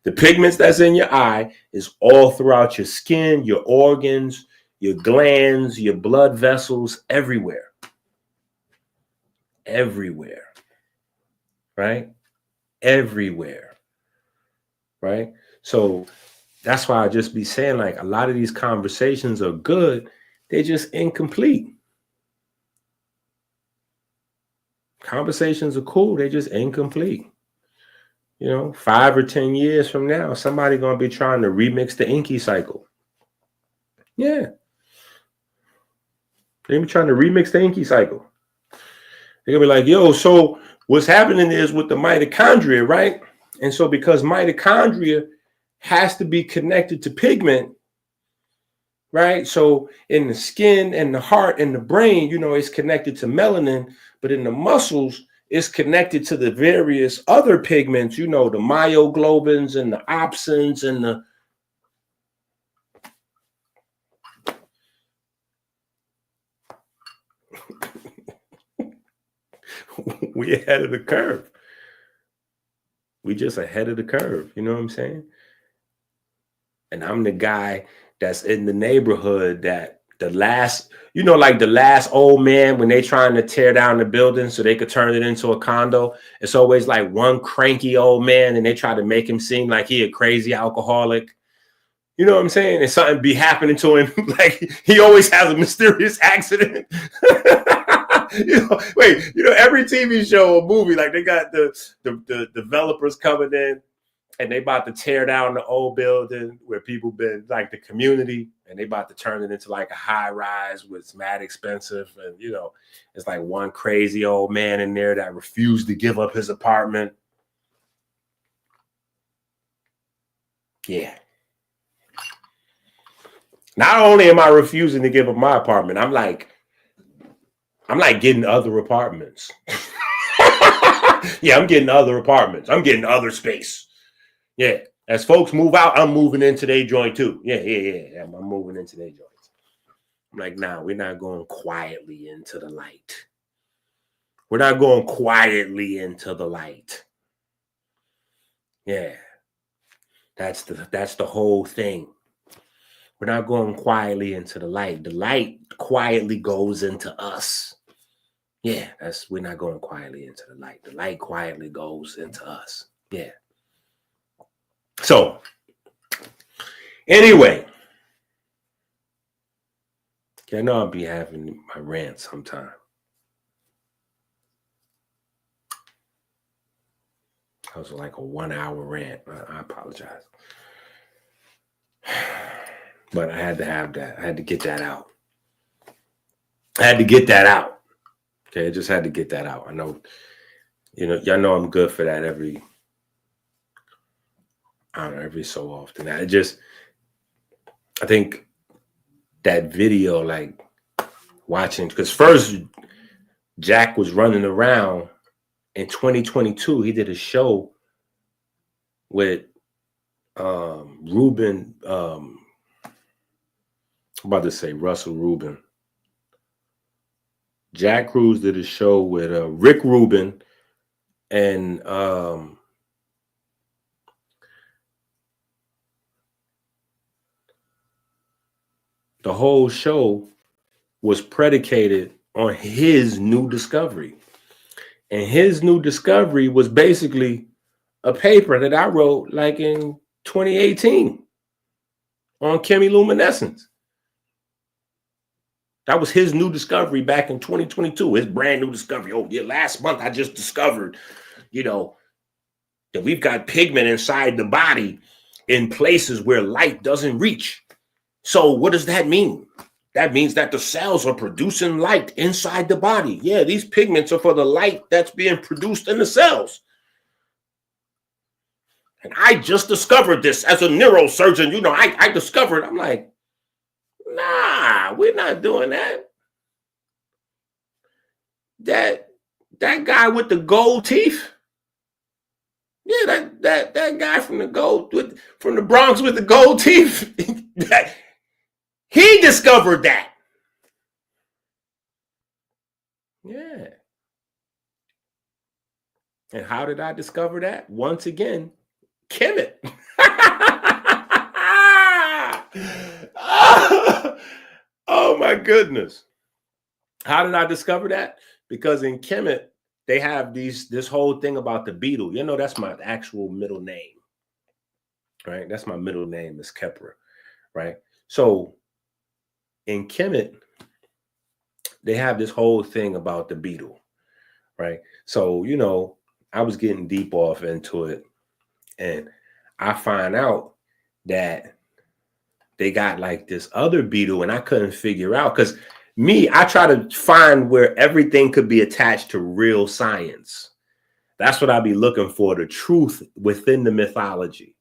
The pigments that's in your eye is all throughout your skin, your organs, your glands, your blood vessels, everywhere. Everywhere. Right? Everywhere. Right? So that's why I just be saying, like, a lot of these conversations are good. They're just incomplete. Conversations are cool. They're just incomplete. You know, 5 or 10 years from now, somebody going to be trying to remix the Inky cycle. Yeah. They're trying to remix the Inky cycle. They're going to be like, yo, so what's happening is with the mitochondria, right? And so because mitochondria has to be connected to pigment, right? So in the skin and the heart and the brain, you know, it's connected to melanin, but in the muscles, it's connected to the various other pigments, you know, the myoglobins and the opsins and the... We ahead of the curve. We just ahead of the curve. You know what I'm saying? And I'm the guy that's in the neighborhood that the last, like the last old man when they trying to tear down the building so they could turn it into a condo. It's always like one cranky old man and they try to make him seem like he a crazy alcoholic. You know what I'm saying? And something be happening to him. Like he always has a mysterious accident. Every TV show or movie, like they got the developers coming in and they about to tear down the old building where people been, like the community, and they about to turn it into like a high rise where it's mad expensive. And, it's like one crazy old man in there that refused to give up his apartment. Yeah. Not only am I refusing to give up my apartment, I'm like getting other apartments. Yeah, I'm getting other apartments. I'm getting other space. Yeah. As folks move out, I'm moving into their joint too. Yeah. I'm moving into their joints. I'm like, nah, we're not going quietly into the light. We're not going quietly into the light. Yeah. That's the whole thing. We're not going quietly into the light. The light quietly goes into us. Yeah, we're not going quietly into the light. The light quietly goes into us. Yeah. So, anyway, I know I'll be having my rant sometime. That was like a 1 hour rant. I apologize. But I had to have that. I had to get that out. Okay, I just had to get that out. I know, y'all know I'm good for that every so often. I think that video, like watching, because first Jack was running around in 2022. He did a show with Ruben, I'm about to say Russell Rubin. Jack Cruz did a show with Rick Rubin and the whole show was predicated on his new discovery. And his new discovery was basically a paper that I wrote like in 2018 on chemiluminescence. That was his new discovery back in 2022, his brand new discovery. Oh, yeah, last month I just discovered, that we've got pigment inside the body in places where light doesn't reach. So what does that mean? That means that the cells are producing light inside the body. Yeah, these pigments are for the light that's being produced in the cells. And I just discovered this as a neurosurgeon. I discovered, I'm like, nah, we're not doing that. That guy with the gold teeth. Yeah, that guy from the Bronx with the gold teeth. He discovered that. Yeah. And how did I discover that? Once again, Kemet. Oh my goodness. How did I discover that? Because in Kemet, they have this whole thing about the beetle. That's my actual middle name. Right? That's my middle name is Kepra. Right? So in Kemet, they have this whole thing about the beetle. Right? So, I was getting deep off into it. And I find out that they got like this other beetle and I couldn't figure out, because I try to find where everything could be attached to real science. That's what I be looking for, the truth within the mythology,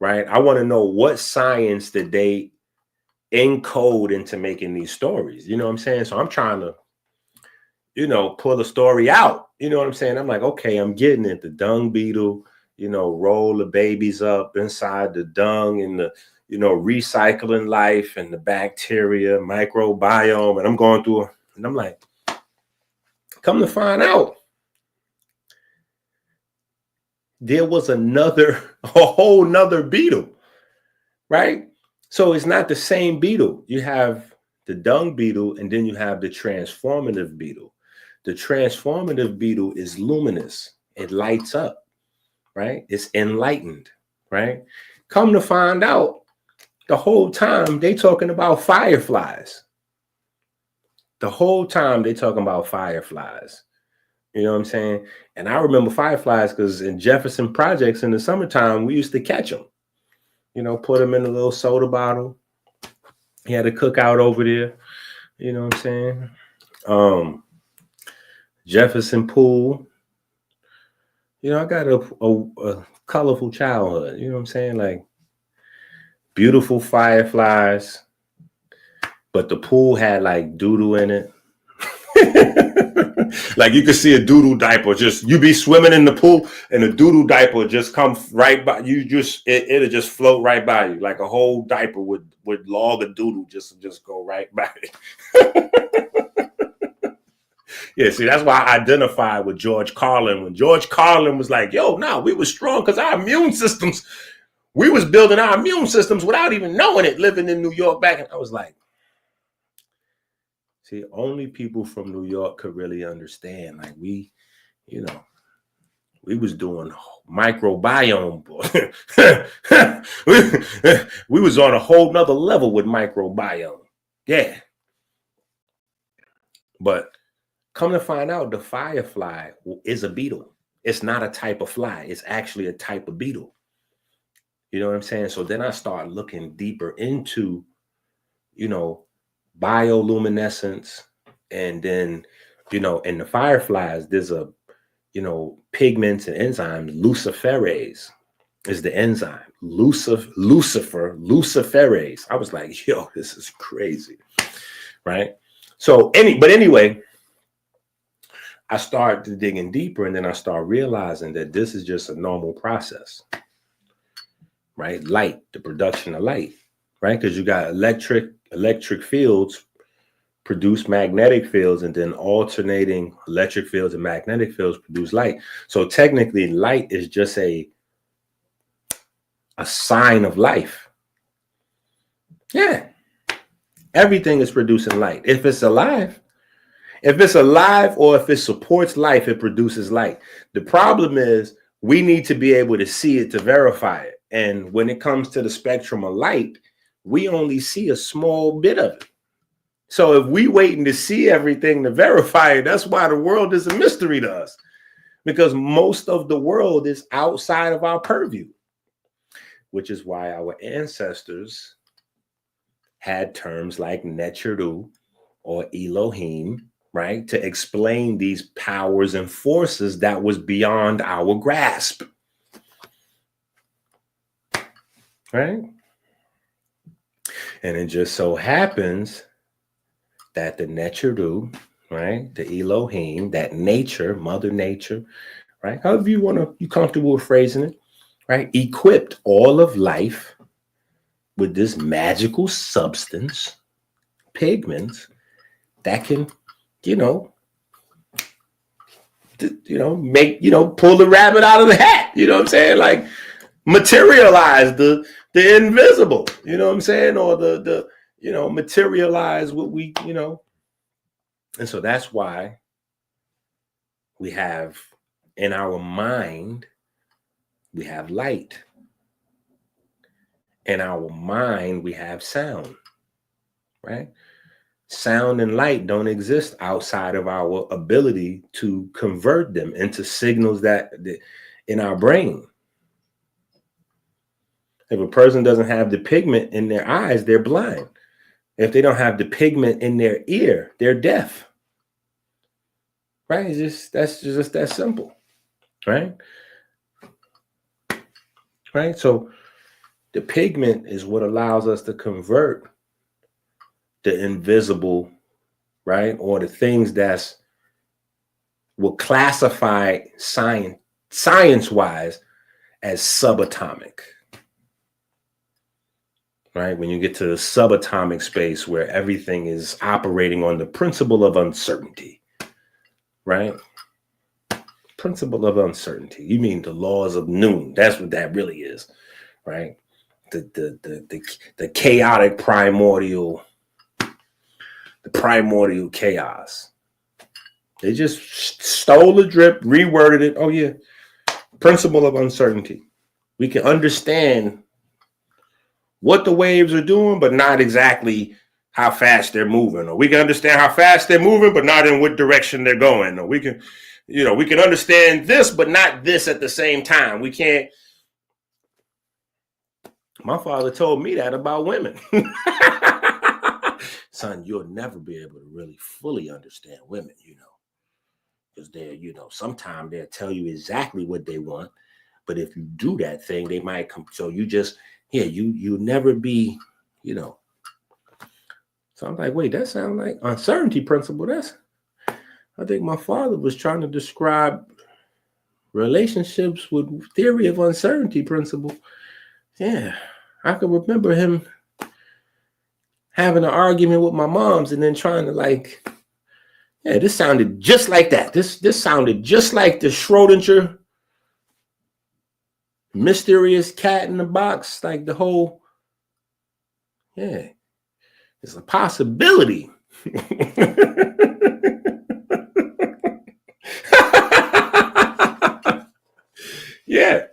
right? I want to know what science did they encode into making these stories. You know what I'm saying? So I'm trying to, pull a story out. You know what I'm saying? I'm like, okay, I'm getting it. The dung beetle, roll the babies up inside the dung and the, recycling life and the bacteria, microbiome. And I'm going through, and I'm like, come to find out, there was a whole nother beetle, right? So it's not the same beetle. You have the dung beetle, and then you have the transformative beetle. The transformative beetle is luminous. It lights up, right? It's enlightened, right? Come to find out, the whole time they talking about fireflies. The whole time they talking about fireflies. You know what I'm saying? And I remember fireflies because in Jefferson projects in the summertime, we used to catch them. You know, put them in a little soda bottle. He had a cookout over there. You know what I'm saying? Jefferson Pool. You know, I got a colorful childhood. You know what I'm saying? Like beautiful fireflies, but the pool had like doodle in it. Like you could see a doodle diaper, just you be swimming in the pool and a doodle diaper just come right by you. It'll just float right by you, like a whole diaper would log a doodle just go right by it. Yeah, see, that's why I identified with George Carlin when George Carlin was like, "Yo, no, we was strong because our immune systems, we was building our immune systems without even knowing it, living in New York back." And I was like, see, only people from New York could really understand. Like we, you know, we was doing microbiome. we was on a whole nother level with microbiome. Yeah. But come to find out, the firefly is a beetle. It's not a type of fly. It's actually a type of beetle. You know what I'm saying? So then I start looking deeper into, you know, bioluminescence. And then, you know, in the fireflies, there's a, you know, pigments and enzymes. Luciferase is the enzyme. Luciferase. I was like, yo, this is crazy. Right? So anyway, I started digging deeper, and then I start realizing that this is just a normal process. Right? Light, the production of light, right? Because you got electric fields produce magnetic fields, and then alternating electric fields and magnetic fields produce light. So technically, light is just a sign of life. Yeah. Everything is producing light. If it's alive or if it supports life, it produces light. The problem is we need to be able to see it to verify it. And when it comes to the spectrum of light, we only see a small bit of it. So if we waiting to see everything to verify it, that's why the world is a mystery to us, because most of the world is outside of our purview, which is why our ancestors had terms like Necheru or Elohim, right, to explain these powers and forces that was beyond our grasp, right? And it just so happens that the Necheru, right, the Elohim, that nature, Mother Nature, right, however you comfortable with phrasing it, right, equipped all of life with this magical substance, pigments, that can, make, pull the rabbit out of the hat, you know what I'm saying? Like materialize the invisible, you know what I'm saying? Or the materialize what we, and so that's why we have in our mind, we have light. In our mind, we have sound, right? Sound and light don't exist outside of our ability to convert them into signals that in our brain. If a person doesn't have the pigment in their eyes, they're blind. If they don't have the pigment in their ear, they're deaf. Right? That's just that simple. Right? Right? So the pigment is what allows us to convert the invisible, right? Or the things that's will classify science-wise as subatomic. Right? When you get to the subatomic space where everything is operating on the principle of uncertainty, right? Principle of uncertainty. You mean the laws of noon. That's what that really is, right? The chaotic primordial, the primordial chaos. They just stole the drip, reworded it. Oh yeah. Principle of uncertainty. We can understand what the waves are doing, but not exactly how fast they're moving. Or we can understand how fast they're moving, but not in what direction they're going. Or we can, we can understand this, but not this at the same time. We can't. My father told me that about women. Son, you'll never be able to really fully understand women, because they're, sometimes they'll tell you exactly what they want. But if you do that thing, they might come. So you just, you'll never be, So I'm like, wait, that sounds like uncertainty principle. I think my father was trying to describe relationships with theory of uncertainty principle. Yeah, I can remember him having an argument with my mom's and then trying to this sounded just like that. This sounded just like the Schrodinger mysterious cat in the box, like the whole, it's a possibility. Yeah.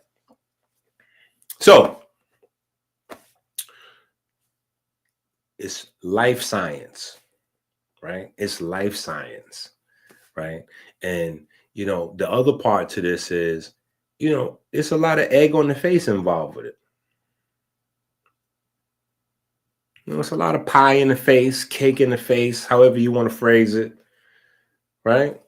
So it's life science, right? It's life science, right? And, the other part to this is, it's a lot of egg on the face involved with it. It's a lot of pie in the face, cake in the face, however you want to phrase it, right?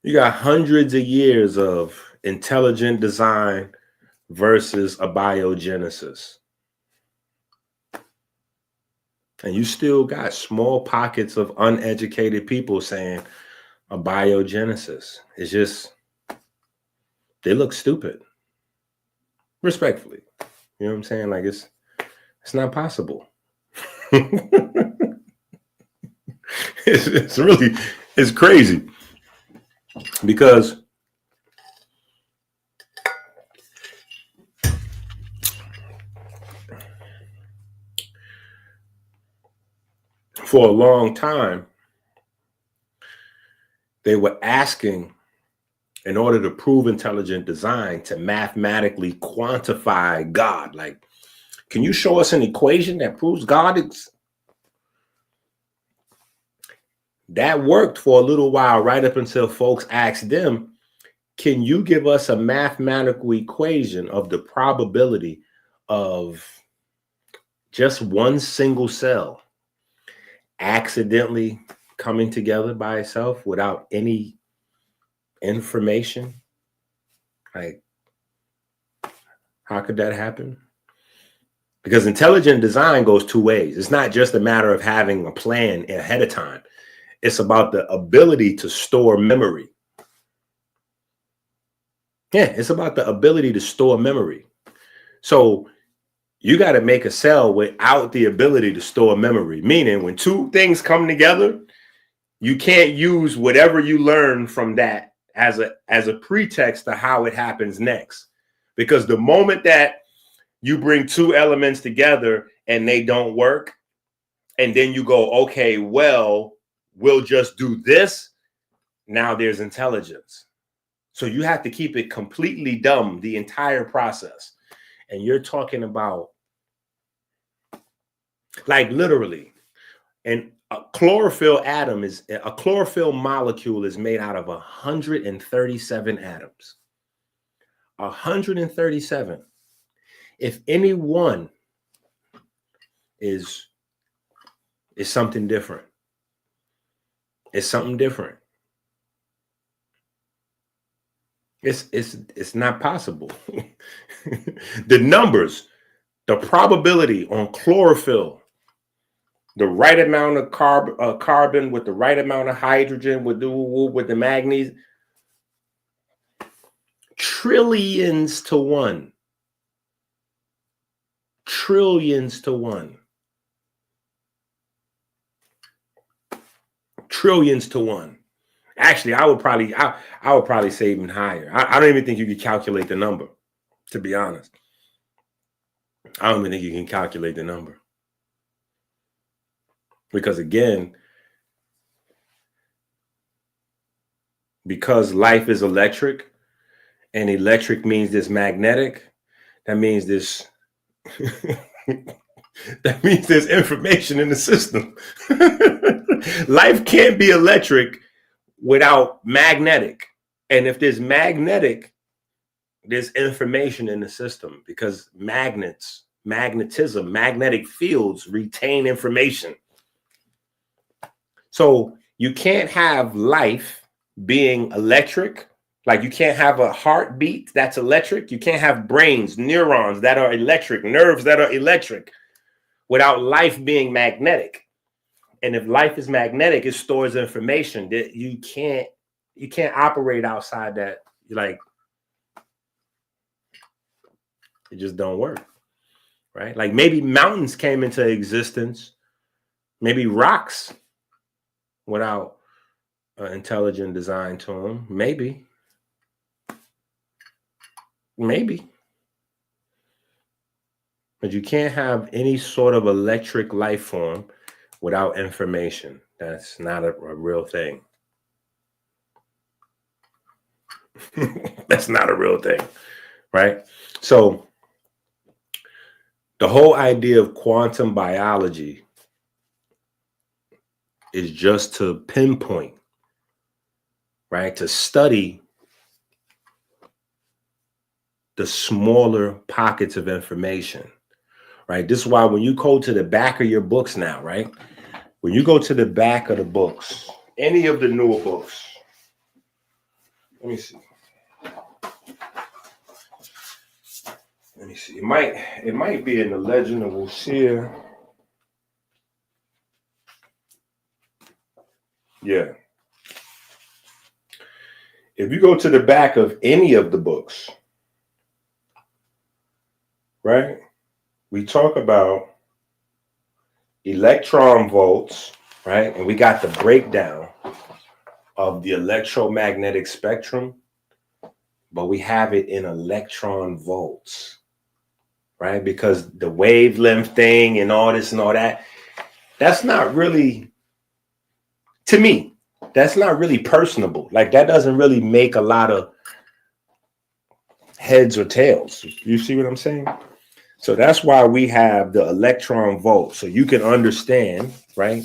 You got hundreds of years of intelligent design versus abiogenesis. And you still got small pockets of uneducated people saying abiogenesis. It's just, they look stupid. Respectfully. You know what I'm saying? Like it's not possible. It's crazy. Because for a long time, they were asking, in order to prove intelligent design, to mathematically quantify God. Like, can you show us an equation that proves God? That worked for a little while, right up until folks asked them, can you give us a mathematical equation of the probability of just one single cell accidentally coming together by itself without any information? Like, how could that happen? Because intelligent design goes two ways. It's not just a matter of having a plan ahead of time. It's about the ability to store memory. Yeah, it's about the ability to store memory. So you got to make a cell without the ability to store memory. Meaning when two things come together, you can't use whatever you learn from that as a pretext to how it happens next. Because the moment that you bring two elements together and they don't work, and then you go, okay, well, we'll just do this. Now there's intelligence. So you have to keep it completely dumb, the entire process. And you're talking about, like, literally, and a chlorophyll molecule is made out of 137 atoms. 137. If any one is something different, it's something different. It's not possible. The numbers, the probability on chlorophyll, the right amount of carbon with the right amount of hydrogen with the magnesium, trillions to one. Trillions to one. Trillions to one. Actually, I would probably say even higher. I don't even think you could calculate the number, to be honest. I don't even think you can calculate the number. Because again, because life is electric, and electric means this magnetic, that means this that means there's information in the system. Life can't be electric without magnetic. And if there's magnetic, there's information in the system, because magnetism, magnetic fields retain information. So you can't have life being electric. Like you can't have a heartbeat that's electric. You can't have brains, neurons that are electric, nerves that are electric, without life being magnetic. And if life is magnetic, it stores information that you can't operate outside that. Like, it just don't work, right? Like maybe mountains came into existence, maybe rocks without intelligent design to them, maybe. But you can't have any sort of electric life form without information. That's not a real thing. That's not a real thing, right? So the whole idea of quantum biology is just to pinpoint, right? To study the smaller pockets of information, right? This is why when you go to the back of your books now, right? When you go to the back of the books, any of the newer books, let me see. It might be in the Legend of Osir. Yeah. If you go to the back of any of the books, right? We talk about electron volts, right? And we got the breakdown of the electromagnetic spectrum, but we have it in electron volts, right? Because the wavelength thing and all this and all that, that's not really, to me, that's not really personable. Like that doesn't really make a lot of heads or tails. You see what I'm saying? So that's why we have the electron volt. So you can understand, right,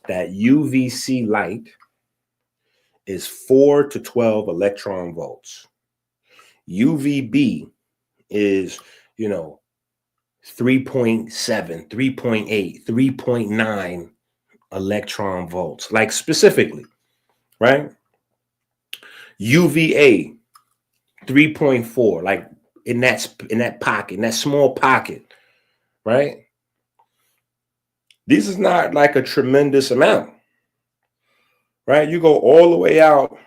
that UVC light is 4 to 12 electron volts. UVB is, 3.7, 3.8, 3.9 electron volts, like specifically, right? UVA, 3.4, like in that pocket, in that small pocket, right? This is not like a tremendous amount, right? You go all the way out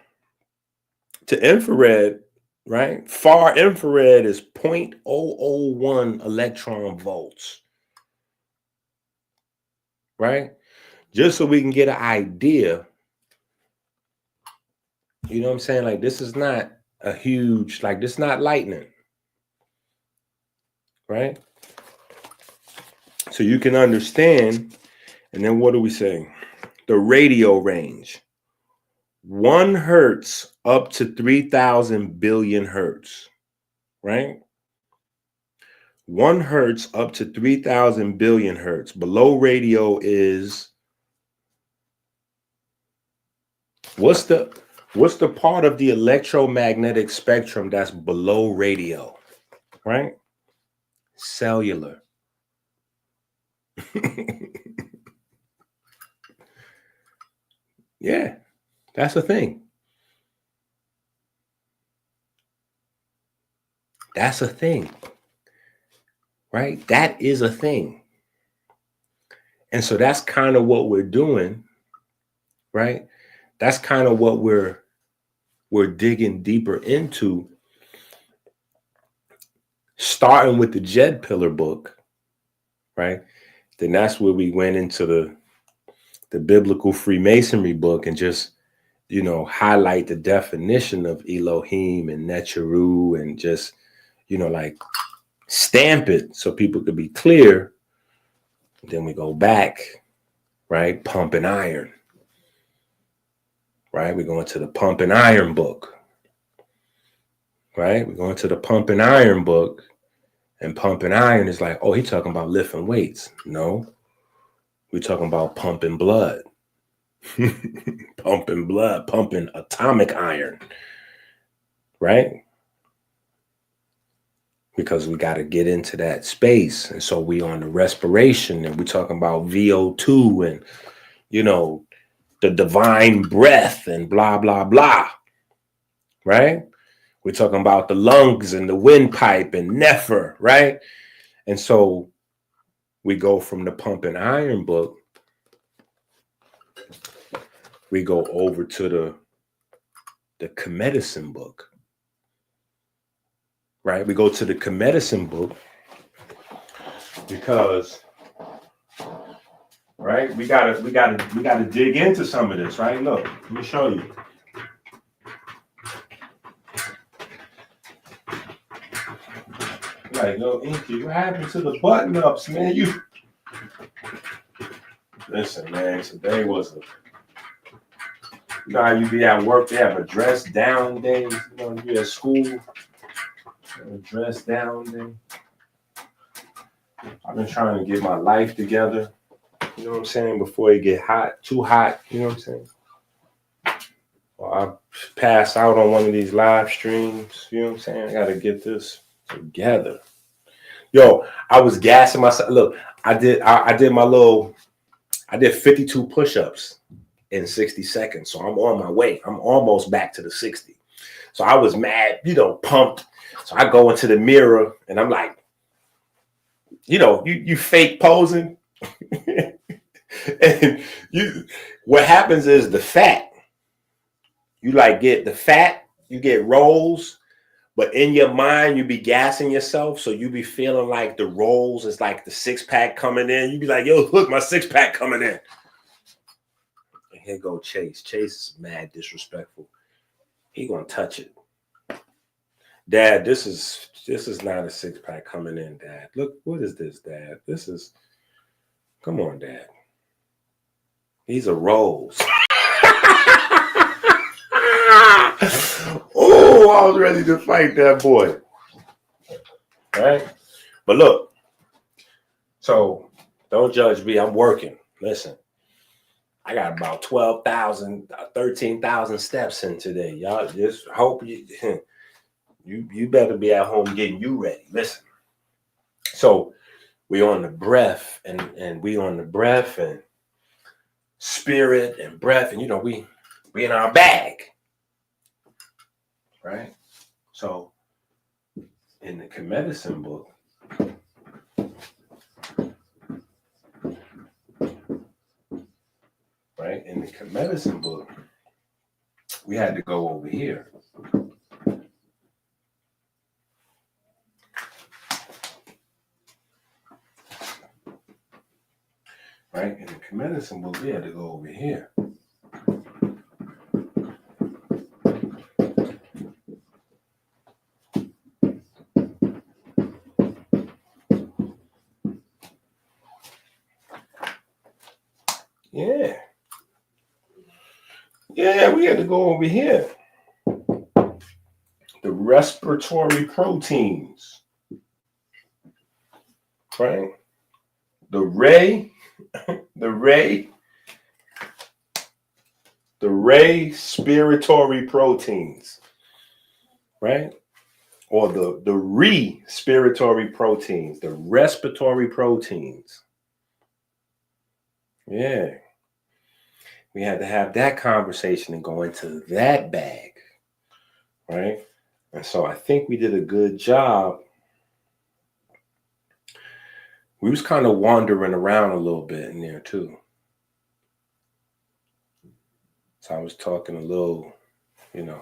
to infrared, right? Far infrared is 0.001 electron volts, right? Just so we can get an idea, you know what I'm saying? Like this is not a huge, like this is not lightning, right? So you can understand. And then what are we saying? The radio range, 1 hertz up to 3,000 billion hertz, right? 1 hertz up to 3,000 billion hertz. Below radio is, what's the part of the electromagnetic spectrum that's below radio, right? Cellular. Yeah, that's a thing. That's a thing, right? That is a thing. And so that's kind of what we're doing, right? That's kind of what we're digging deeper into, starting with the Djed Pillar book, right? Then that's where we went into the biblical Freemasonry book and just highlight the definition of Elohim and Necharu and just, like stamp it so people could be clear. Then we go back, right? Pump and iron, right? We're going to the Pump and Iron book, right? We're going to the Pump and Iron book, and Pump and Iron is like, oh, he's talking about lifting weights. No, we're talking about pumping blood, pumping blood, pumping atomic iron, right? Because we got to get into that space. And so we on the respiration, and we're talking about VO2 and, the divine breath and blah, blah, blah, right? We're talking about the lungs and the windpipe and Nefer, right? And so we go from the Pump and Iron book, we go over to the KeMedicine book, right? We go to the KeMedicine book because, right, we gotta dig into some of this, right? Look, let me show you. Like, yo, Inky, what happened to the button ups, man? Listen, man, today was how you be at work, they have a dress down day. You be at school, a dress down day. I've been trying to get my life together, you know what I'm saying, before it get too hot, you know what I'm saying? Well, I pass out on one of these live streams, you know what I'm saying? I gotta get this together. Yo, I was gassing myself. Look, I did 52 push-ups in 60 seconds. So I'm on my way. I'm almost back to the 60. So I was mad, pumped. So I go into the mirror and I'm like, you fake posing. And what happens is the fat, you get the fat, you get rolls, but in your mind, you be gassing yourself. So you be feeling like the rolls is like the 6-pack coming in. You be like, yo, look, my 6-pack coming in. And here go Chase. Chase is mad disrespectful. He gonna touch it. Dad, this is not a 6-pack coming in, Dad. Look, what is this, Dad? Come on, Dad. These are rolls. Oh, I was ready to fight that boy. All right? But look, so don't judge me. I'm working. Listen, I got about 12,000, 13,000 steps in today. Y'all just hope you better be at home getting you ready. Listen. So we on the breath and we on the breath and spirit and breath, and we in our bag. Right? So in the KeMedicine book, right? In the KeMedicine book, we had to go over here. Right? In the KeMedicine book, we had to go over here. Yeah, we had to go over here. The respiratory proteins, right? The ray respiratory proteins, right? Or the respiratory proteins, the respiratory proteins. Yeah. We had to have that conversation and go into that bag, right? And so I think we did a good job. We was kind of wandering around a little bit in there too. So I was talking a little, I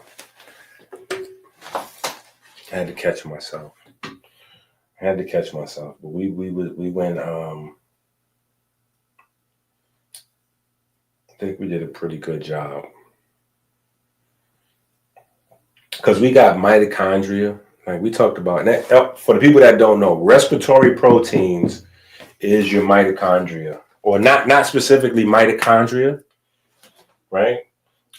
had to catch myself. But we went, I think we did a pretty good job. because we got mitochondria, like we talked about. And that, for the people that don't know, respiratory proteins is your mitochondria, or not specifically mitochondria, right?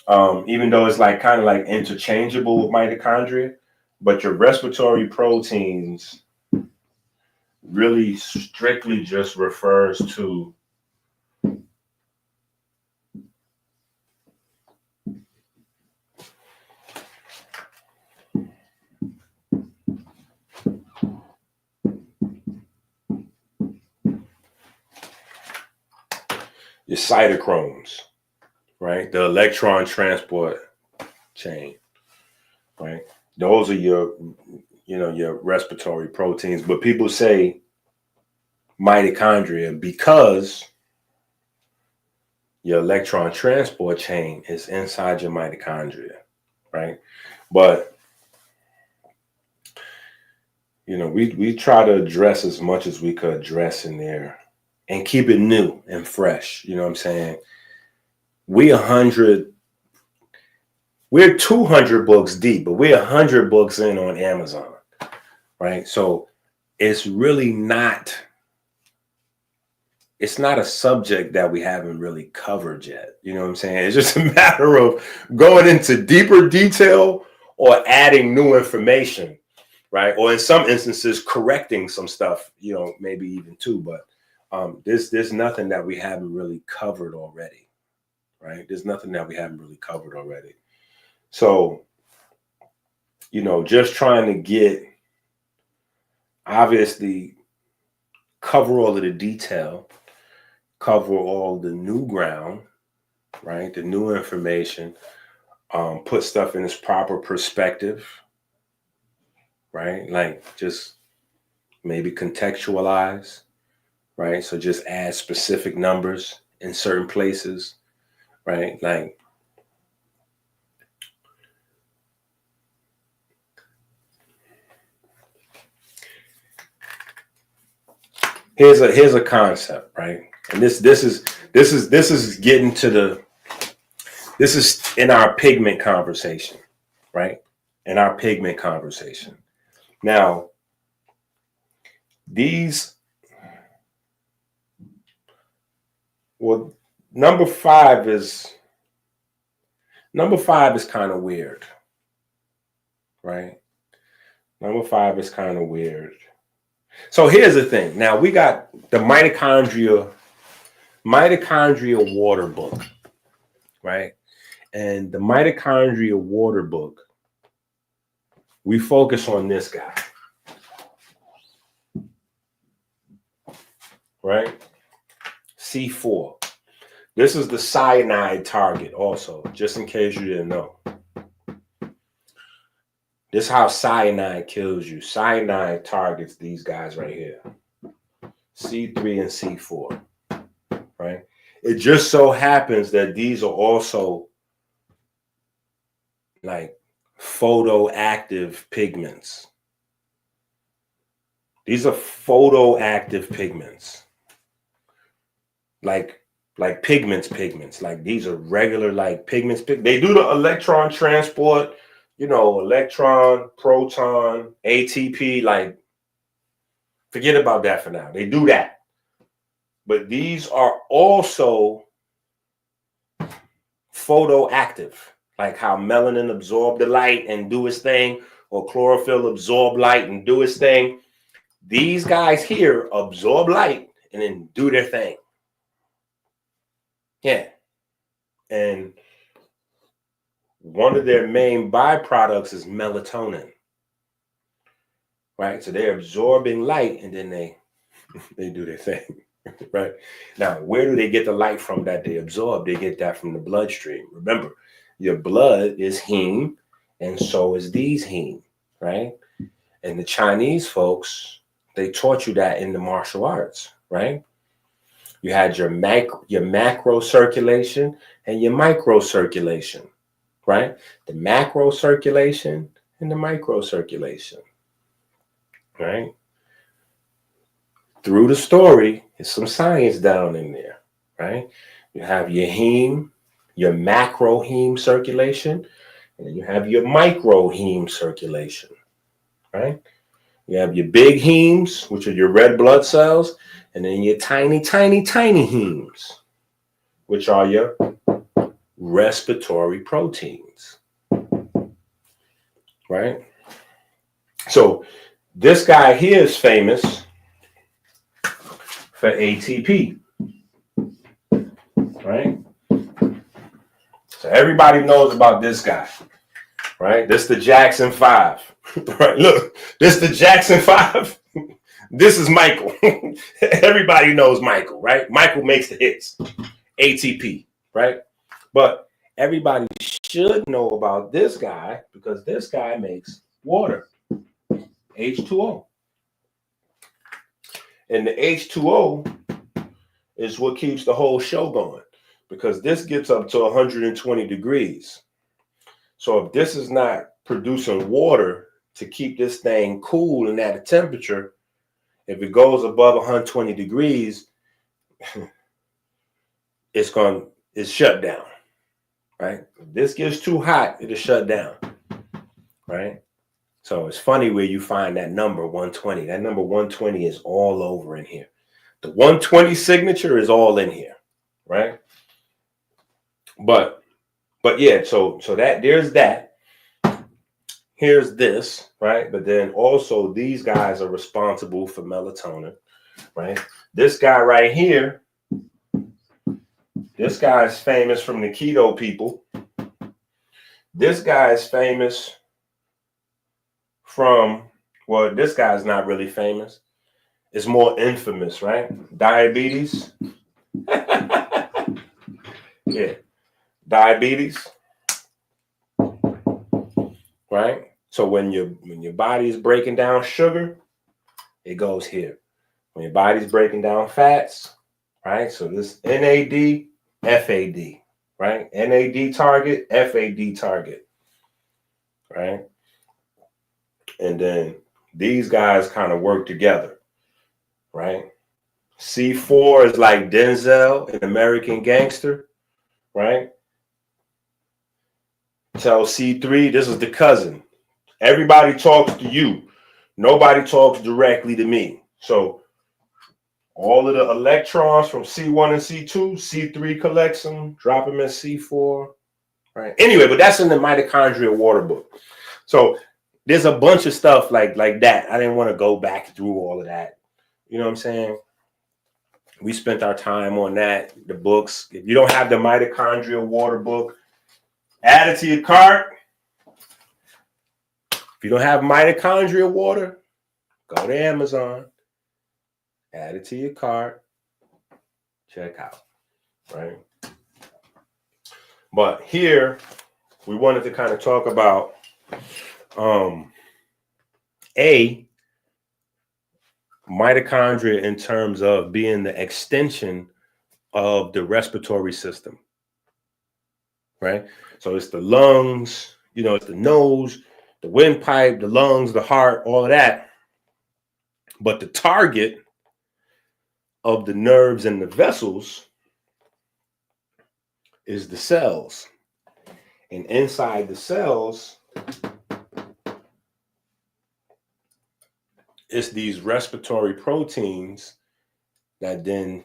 Even though it's like kind of like interchangeable with mitochondria, but your respiratory proteins really strictly just refers to your cytochromes, right? The electron transport chain, right? Those are your, your respiratory proteins. But people say mitochondria because your electron transport chain is inside your mitochondria, right? But we try to address as much as we could address in there and keep it new and fresh. You know what I'm saying? We're 200 books deep, but we're 100 books in on Amazon, right? So it's really not a subject that we haven't really covered yet. You know what I'm saying? It's just a matter of going into deeper detail or adding new information, right? Or in some instances, correcting some stuff, maybe even two. But there's nothing that we haven't really covered already, right? There's nothing that we haven't really covered already. So, just trying to obviously cover all of the detail, cover all the new ground, right? The new information, put stuff in its proper perspective, right? Like just maybe contextualize, right? So just add specific numbers in certain places, right? Like here's a concept, right? And this is getting to this is in our pigment conversation, right? In our pigment conversation. Now, number five is kind of weird, right? Number five is kind of weird. So here's the thing. Now we got the mitochondrial water book, right? And the mitochondrial water book, we focus on this guy, right? C4. This is the cyanide target also, just in case you didn't know. This is how cyanide kills you. Cyanide targets these guys right here. C3 and C4, right? It just so happens that these are also like photoactive pigments. These are photoactive pigments. Like pigments. Like these are regular like pigments. They do the electron transport, electron, proton, ATP, like forget about that for now. They do that. But these are also photoactive, like how melanin absorb the light and do its thing, or chlorophyll absorb light and do its thing. These guys here absorb light and then do their thing. Yeah. And one of their main byproducts is melatonin. Right? So they're absorbing light and then they do their thing. Right? Now, where do they get the light from that they absorb? They get that from the bloodstream. Remember, your blood is heme, and so is these heme, right? And the Chinese folks, they taught you that in the martial arts, right? You had your macro circulation and your micro circulation, right? The macro circulation and the micro circulation, right? Through the story, there's some science down in there, right? You have your heme, your macro heme circulation, And then you have your micro heme circulation, right? You have your big hemes, which are your red blood cells, and then your tiny, tiny, tiny hemes, which are your respiratory proteins, right? So this guy here is famous for ATP, right? So everybody knows about this guy, right? This is the Jackson 5, right? Look, this is the Jackson 5. This is Michael. Everybody knows Michael, right? Michael makes the hits, ATP, right? But everybody should know about this guy because this guy makes water, H2O. And the H2O is what keeps the whole show going because this gets up to 120 degrees. So if this is not producing water to keep this thing cool and at a temperature, if it goes above 120 degrees, it's shut down, right? If this gets too hot, it'll shut down, right? So it's funny where you find that number 120. That number 120 is all over in here. The 120 signature is all in here, right? But yeah, so that there's that. Here's this, right? But then also these guys are responsible for melatonin, right? This guy right here, this guy is famous from the keto people. This guy is famous from, well, this guy's not really famous. It's more infamous, right? Diabetes. Yeah, diabetes. Right? So when your body is breaking down sugar, it goes here. When your body's breaking down fats, right? So this NAD, FAD, right? NAD target, FAD target, right? And then these guys kind of work together, right? C4 is like Denzel in American Gangster, right? Tell C3, this is the cousin. Everybody talks to you. Nobody talks directly to me. So all of the electrons from C1 and C2, C3 collects them, drop them in C4, right? Anyway, but that's in the mitochondrial water book. So there's a bunch of stuff like that. I didn't want to go back through all of that. You know what I'm saying? We spent our time on that, the books. If you don't have the mitochondrial water book, add it to your cart. If you don't have mitochondrial water, go to Amazon, add it to your cart, check out, right? But here, we wanted to kind of talk about mitochondria in terms of being the extension of the respiratory system, right? So it's the lungs, it's the nose, the windpipe, the lungs, the heart, all of that. But the target of the nerves and the vessels is the cells. And inside the cells, it's these respiratory proteins that then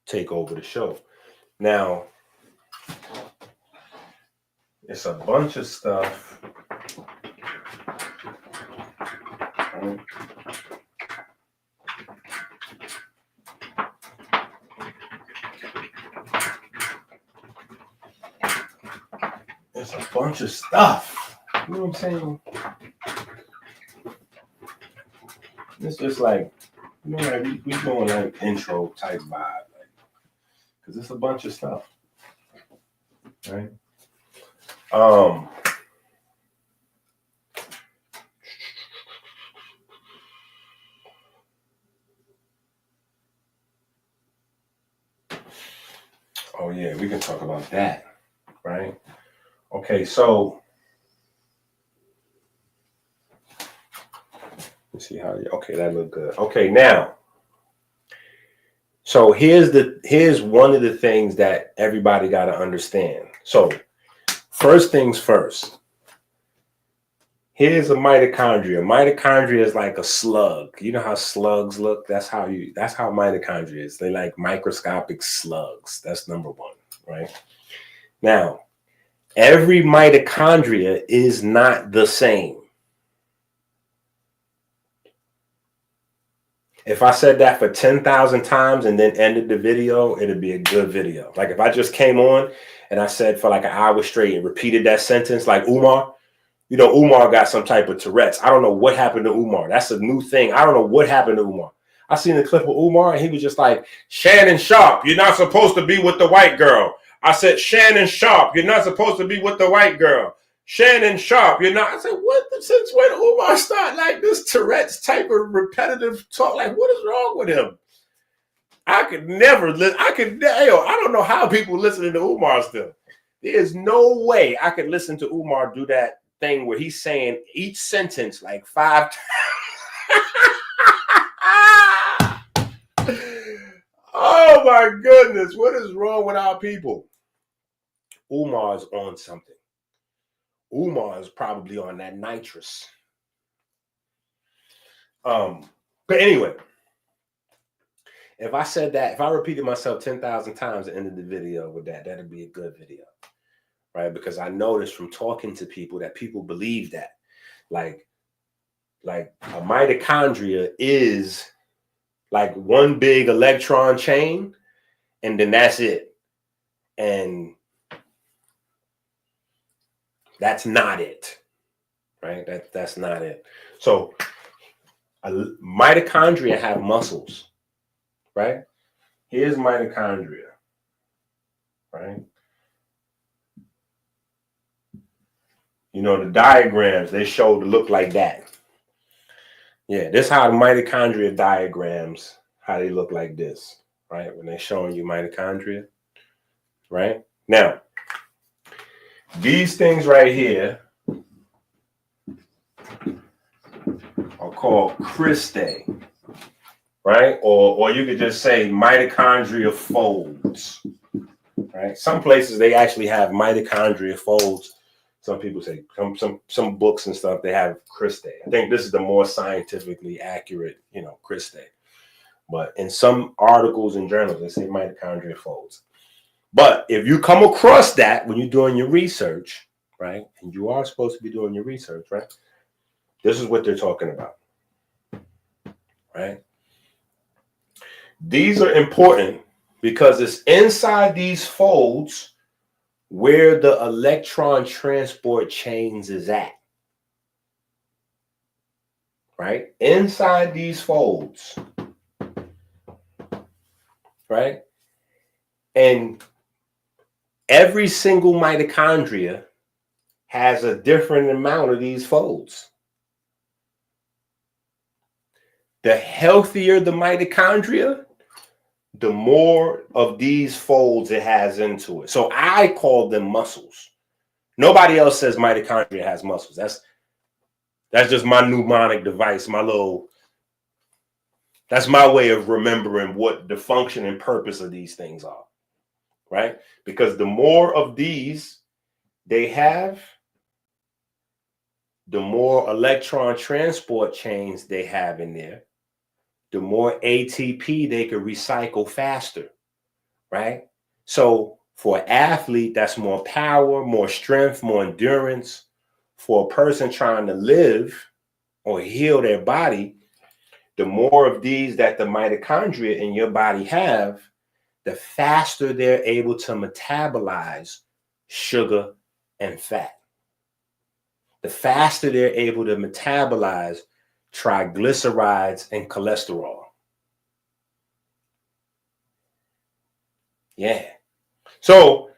take over the show. Now, it's a bunch of stuff. It's a bunch of stuff. You know what I'm saying? It's just like, like we doing like intro type vibe, because it's a bunch of stuff, right? Oh yeah, we can talk about that, right? Okay, so let's see how. Okay, that looked good. Okay, now, so here's one of the things that everybody got to understand. So first things first. Here's a mitochondria. Mitochondria is like a slug. You know how slugs look? That's how mitochondria is. They like microscopic slugs. That's number one, right? Now, every mitochondria is not the same. If I said that for 10,000 times and then ended the video, it'd be a good video. Like if I just came on and I said for like an hour straight and repeated that sentence like Umar, you know, Umar got some type of Tourette's. I don't know what happened to Umar. That's a new thing. I don't know what happened to Umar. I seen the clip of Umar and he was just like, Shannon Sharp, you're not supposed to be with the white girl. I said, Shannon Sharp, you're not supposed to be with the white girl. Shannon Sharp, you're not. I said, what? Since when Umar start like this Tourette's type of repetitive talk? Like, what is wrong with him? I could never listen. I don't know how people listening to Umar still. There's no way I could listen to Umar do that thing where he's saying each sentence like 5 times. Oh my goodness, what is wrong with our people? Umar's on something. Umar is probably on that nitrous. But anyway, if I said that, if I repeated myself 10,000 times at the end of the video with that, that'd be a good video, right? Because I noticed from talking to people that people believe that, like a mitochondria is like one big electron chain, and then that's it. And that's not it, right? That's not it. So mitochondria have muscles, right? Here's mitochondria, right? You know, the diagrams, they show to look like that. Yeah, this is how the mitochondria diagrams, how they look like this, right? When they're showing you mitochondria, right? Now, these things right here are called cristae, right? Or you could just say mitochondria folds, right? Some places they actually have mitochondria folds. Some people say some books and stuff, they have cristae. I think this is the more scientifically accurate, you know, cristae. But in some articles and journals, they say mitochondria folds. But if you come across that when you're doing your research, right, and you are supposed to be doing your research, right, this is what they're talking about, right? These are important because it's inside these folds where the electron transport chains is at, right? Inside these folds, right? And every single mitochondria has a different amount of these folds. The healthier the mitochondria, the more of these folds it has into it. So I call them muscles. Nobody else says mitochondria has muscles. That's just my mnemonic device, that's my way of remembering what the function and purpose of these things are, right? Because the more of these they have, the more electron transport chains they have in there, the more ATP they can recycle faster, right? So for an athlete, that's more power, more strength, more endurance. For a person trying to live or heal their body, the more of these that the mitochondria in your body have, the faster they're able to metabolize sugar and fat. The faster they're able to metabolize triglycerides and cholesterol. Yeah. So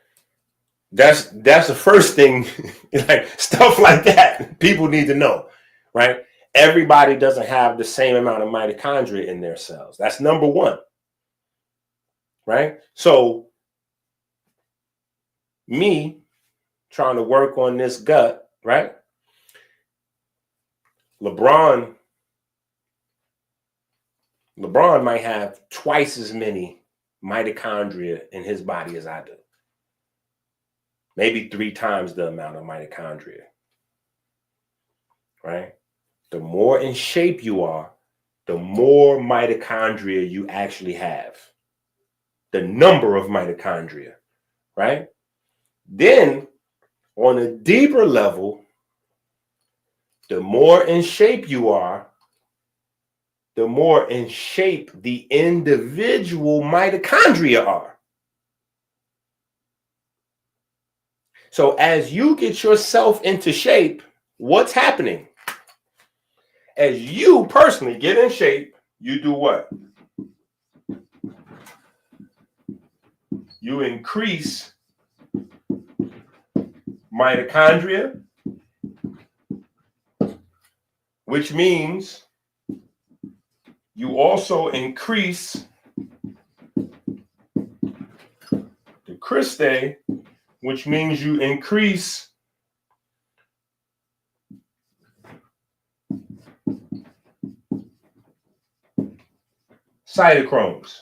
that's the first thing, like stuff like that people need to know, right? Everybody doesn't have the same amount of mitochondria in their cells. That's number one, right? So me trying to work on this gut, right? LeBron might have twice as many mitochondria in his body as I do. maybe 3 times the amount of mitochondria, right? The more in shape you are, the more mitochondria you actually have. The number of mitochondria, right? Then on a deeper level, the more in shape you are, the more in shape the individual mitochondria are. So as you get yourself into shape, what's happening? As you personally get in shape, you do what? You increase mitochondria, which means you also increase the cristae, which means you increase cytochromes,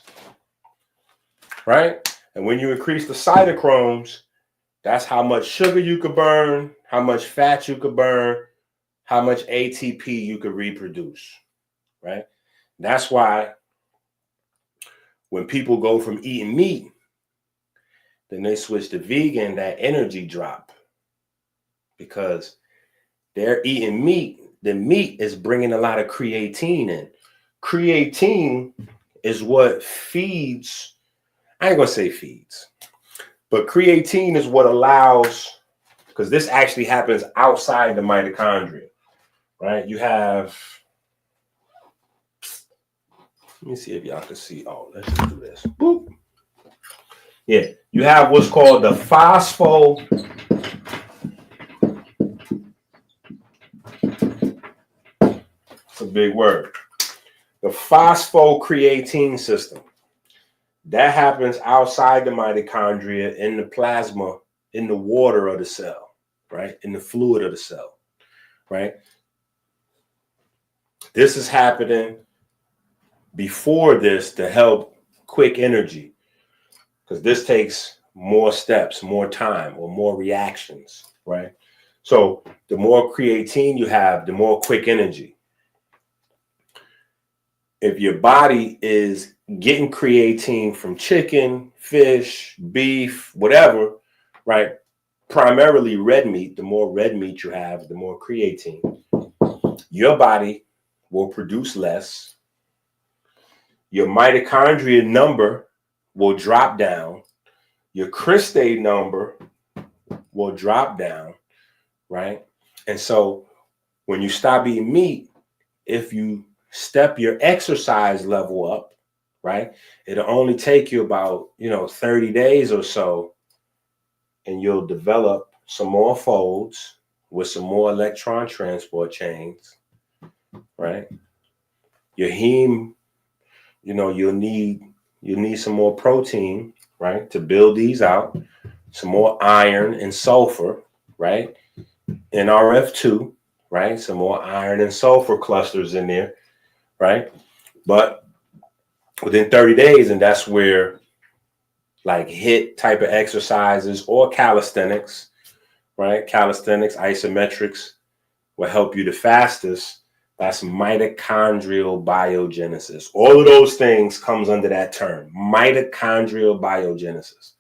right? And when you increase the cytochromes, that's how much sugar you could burn, how much fat you could burn, how much ATP you could reproduce, right? That's why when people go from eating meat, then they switch to vegan, that energy drop, because they're eating meat. The meat is bringing a lot of creatine in. Creatine is what feeds, I ain't gonna say feeds, but creatine is what allows, because this actually happens outside the mitochondria, right? You have, let me see if y'all can see. Oh, let's just do this. Boop. Yeah, you have what's called the it's a big word. The phosphocreatine system. That happens outside the mitochondria, in the plasma, in the water of the cell, right? In the fluid of the cell, right? This is happening before this to help quick energy, because this takes more steps, more time, or more reactions, right? So the more creatine you have, the more quick energy. If your body is getting creatine from chicken, fish, beef, whatever, right? Primarily red meat, the more red meat you have, the more creatine. Your body will produce less. Your mitochondria number will drop down. Your cristae number will drop down, right? And so when you stop eating meat, if you step your exercise level up, right, it'll only take you about 30 days or so, and you'll develop some more folds with some more electron transport chains, right? Your heme, you'll need some more protein, right, to build these out, some more iron and sulfur, right? NRF2, right? Some more iron and sulfur clusters in there, right? But within 30 days, and that's where like HIIT type of exercises or calisthenics, right? Calisthenics, isometrics will help you the fastest. That's mitochondrial biogenesis. All of those things comes under that term, mitochondrial biogenesis.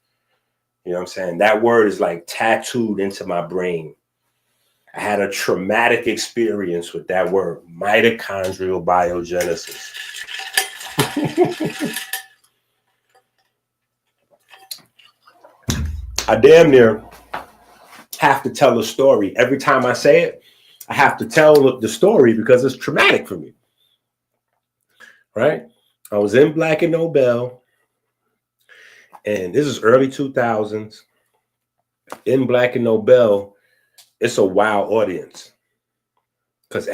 You know what I'm saying? That word is like tattooed into my brain. I had a traumatic experience with that word, mitochondrial biogenesis. I damn near have to tell a story. Every time I say it, I have to tell the story because it's traumatic for me. Right? I was in Black and Nobel, and this is early 2000s. In Black and Nobel, it's a wild audience because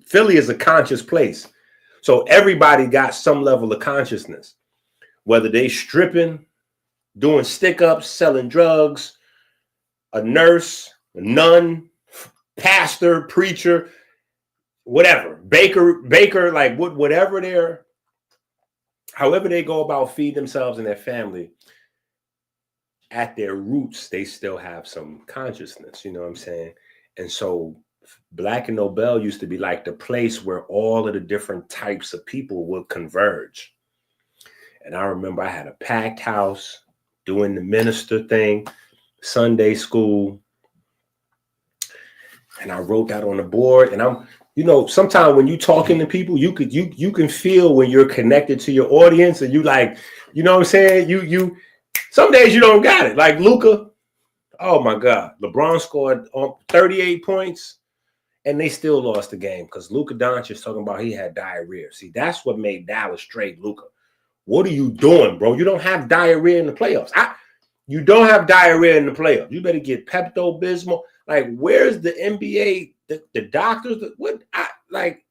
Philly is a conscious place. So everybody got some level of consciousness, whether they stripping, doing stick-ups, selling drugs, a nurse, a nun, pastor, preacher, whatever, baker, like whatever however they go about feeding themselves and their family, at their roots, they still have some consciousness, you know what I'm saying? And so Black and Nobel used to be like the place where all of the different types of people would converge. And I remember I had a packed house doing the minister thing, Sunday school. And I wrote that on the board. And I'm, you know, sometimes when you talking to people, you can feel when you're connected to your audience, and you like, you know what I'm saying? You some days you don't got it. Like Luka, oh my God, LeBron scored 38 points, and they still lost the game because Luka Doncic talking about he had diarrhea. See, that's what made Dallas trade Luka. What are you doing, bro? You don't have diarrhea in the playoffs. You don't have diarrhea in the playoffs. You better get Pepto-Bismol. Like, where's the NBA, the doctors? I'm like,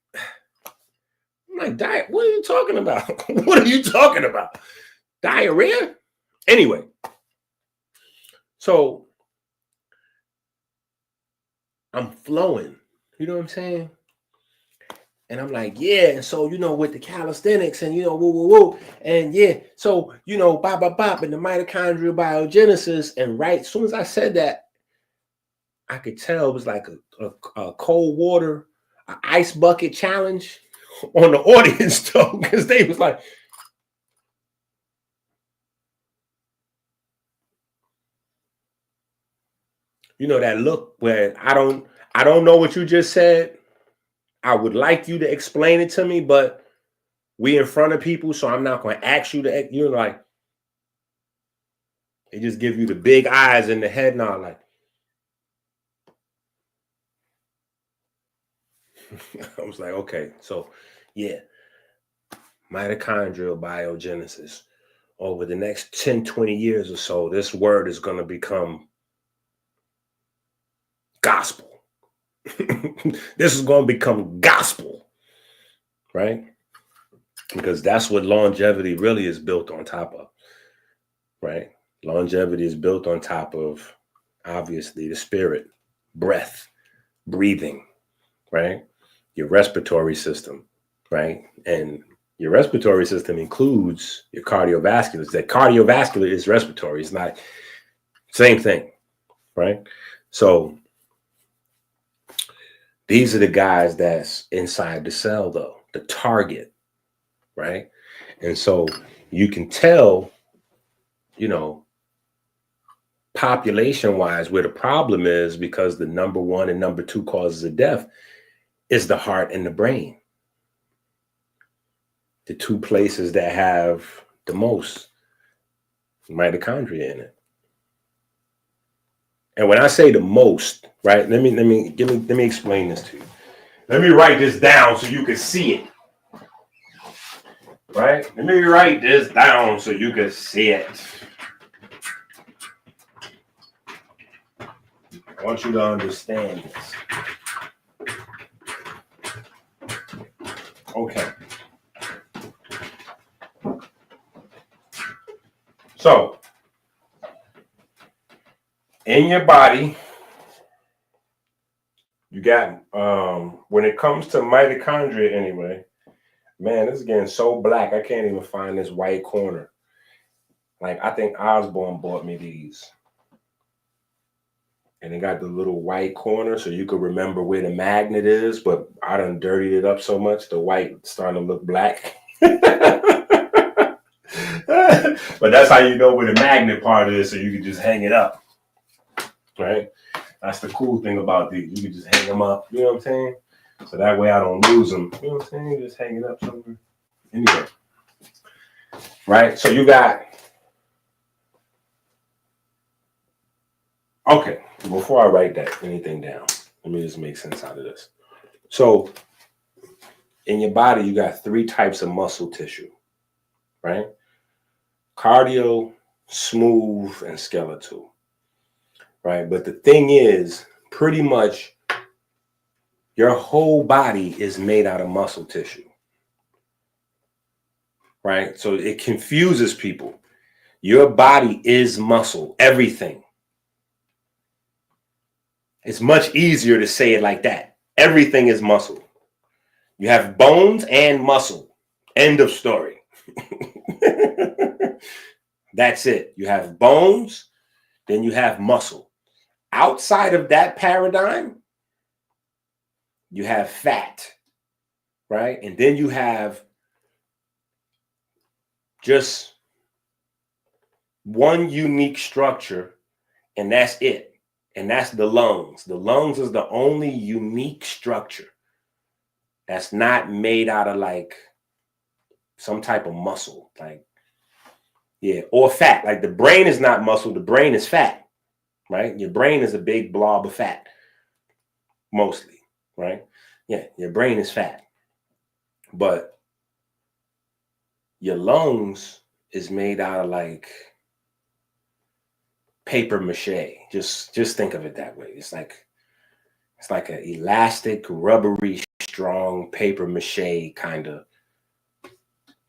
diet. What are you talking about? What are you talking about? Diarrhea? Anyway, so I'm flowing. You know what I'm saying? And I'm like, yeah. And so, you know, with the calisthenics and, you know, woo, woo, woo. And yeah, so, you know, bop, bop, bop, and the mitochondrial biogenesis. And right, as soon as I said that, I could tell it was like a cold water, an ice bucket challenge on the audience, though, because they was like, you know, that look where I don't know what you just said. I would like you to explain it to me, but we in front of people, so I'm not going to ask you to, you're like, they just give you the big eyes and the head nod, like, I was like, okay, so yeah, mitochondrial biogenesis. Over the next 10, 20 years or so, this word is going to become gospel. This is going to become gospel, right? Because that's what longevity really is built on top of, right? Longevity is built on top of, obviously, the spirit, breath, breathing, right? Your respiratory system, right? And your respiratory system includes your cardiovascular. That cardiovascular is respiratory. It's not same thing, right? So these are the guys that's inside the cell, though, the target, right? And so you can tell, you know, population-wise where the problem is, because the number one and number two causes of death is the heart and the brain. The two places that have the most mitochondria in it. And when I say the most, right, let me explain this to you. Let me write this down so you can see it. Right? Let me write this down so you can see it. I want you to understand this. Okay. So, in your body, you got, when it comes to mitochondria anyway, man, this is getting so black, I can't even find this white corner. Like, I think Osborne bought me these. And they got the little white corner so you could remember where the magnet is, but I done dirtied it up so much, the white starting to look black. But that's how you know where the magnet part is, so you can just hang it up, right? That's the cool thing about these. You can just hang them up, you know what I'm saying? So that way I don't lose them, you know what I'm saying? Just hang it up somewhere. Anyway, right? So you got, okay, before I write anything down, let me just make sense out of this. So in your body, you got three types of muscle tissue, right? Cardio, smooth, and skeletal, right? But the thing is, pretty much your whole body is made out of muscle tissue, right? So it confuses people. Your body is muscle, everything. It's much easier to say it like that. Everything is muscle. You have bones and muscle. End of story. That's it. You have bones, Then you have muscle. Outside of that paradigm, you have fat, right? And then you have just one unique structure, and that's it. And that's the lungs. The lungs is the only unique structure that's not made out of like some type of muscle, like, yeah, or fat. Like the brain is not muscle, the brain is fat, right? Your brain is a big blob of fat, mostly, right? Yeah, your brain is fat. But your lungs is made out of like paper mache. Just think of it that way. It's like an elastic, rubbery, strong paper mache kind of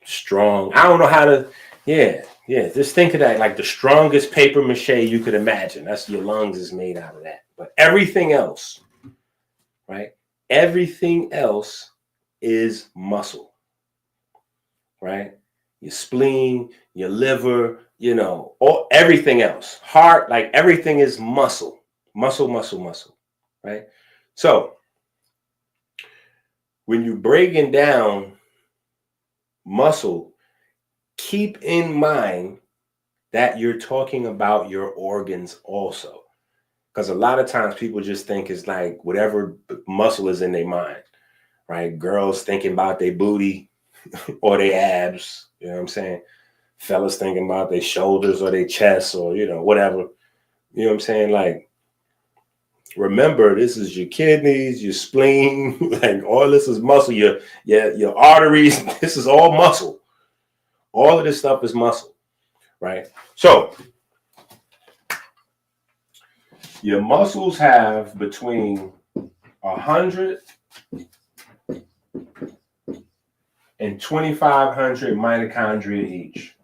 strong. I don't know how to, yeah. Just think of that like the strongest paper mache you could imagine. That's your lungs is made out of that. But everything else, right? Everything else is muscle, right? Your spleen, your liver, you know, or everything else, heart, like everything is muscle, right? So when you're breaking down muscle, keep in mind that you're talking about your organs also. Because a lot of times people just think it's like whatever muscle is in their mind, right? Girls thinking about their booty or their abs, you know what I'm saying? Fellas thinking about their shoulders or their chest or, you know, whatever. You know what I'm saying? Like, remember, this is your kidneys, your spleen, like all this is muscle, your arteries, this is all muscle. All of this stuff is muscle, right? So your muscles have between 100 and 2,500 mitochondria each.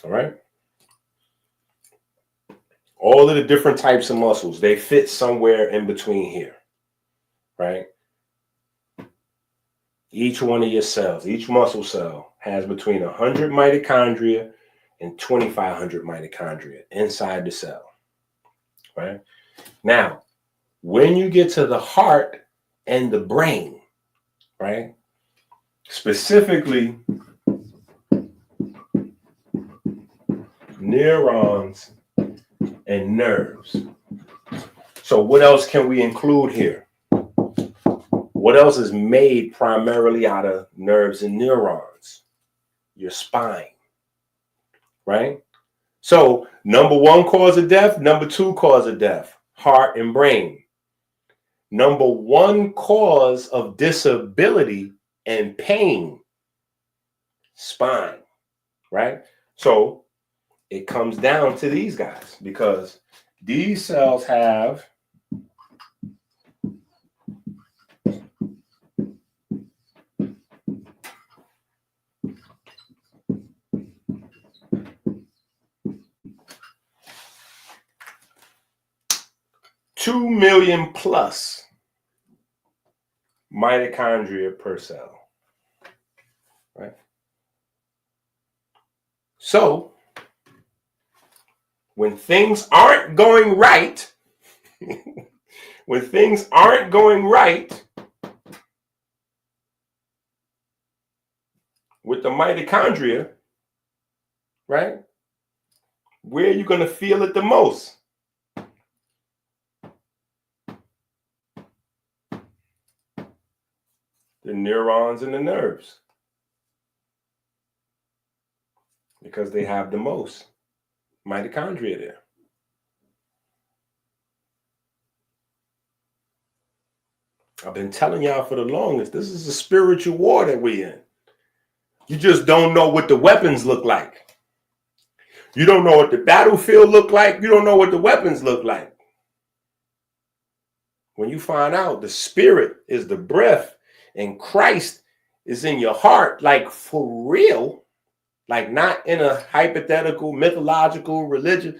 All right. All of the different types of muscles, they fit somewhere in between here, right? Each one of your cells, each muscle cell has between 100 mitochondria and 2,500 mitochondria inside the cell, right? Now, when you get to the heart and the brain, right? Specifically, neurons and nerves. So what else can we include here? What else is made primarily out of nerves and neurons? Your spine, right? So number one cause of death, number two cause of death, heart and brain. Number one cause of disability and pain, spine, right? So it comes down to these guys because these cells have $2 million plus mitochondria per cell, right? So when things aren't going right, when things aren't going right with the mitochondria, right? Where are you going to feel it the most? The neurons and the nerves. Because they have the most mitochondria there. I've been telling y'all for the longest, this is a spiritual war that we're in. You just don't know what the weapons look like. You don't know what the battlefield look like. You don't know what the weapons look like. When you find out the spirit is the breath and Christ is in your heart, like for real, like not in a hypothetical, mythological religion.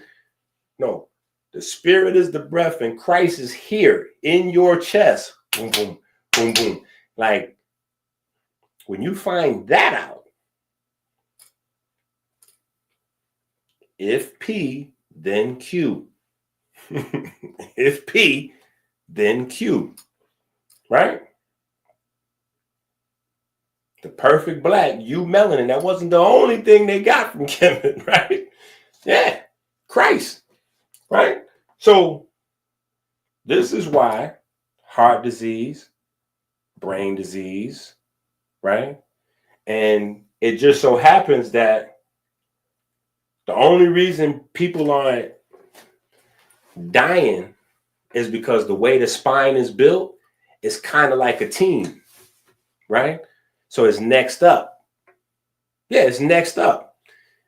No, the spirit is the breath and Christ is here in your chest. Boom, boom, boom, boom. Like when you find that out, If P, then Q. If P, then Q. Right? The perfect black, you melanin. That wasn't the only thing they got from Kemet, right? Yeah. Christ. Right? So this is why heart disease, brain disease, right? And it just so happens that the only reason people aren't dying is because the way the spine is built is kind of like a team, right? So it's next up. Yeah, it's next up.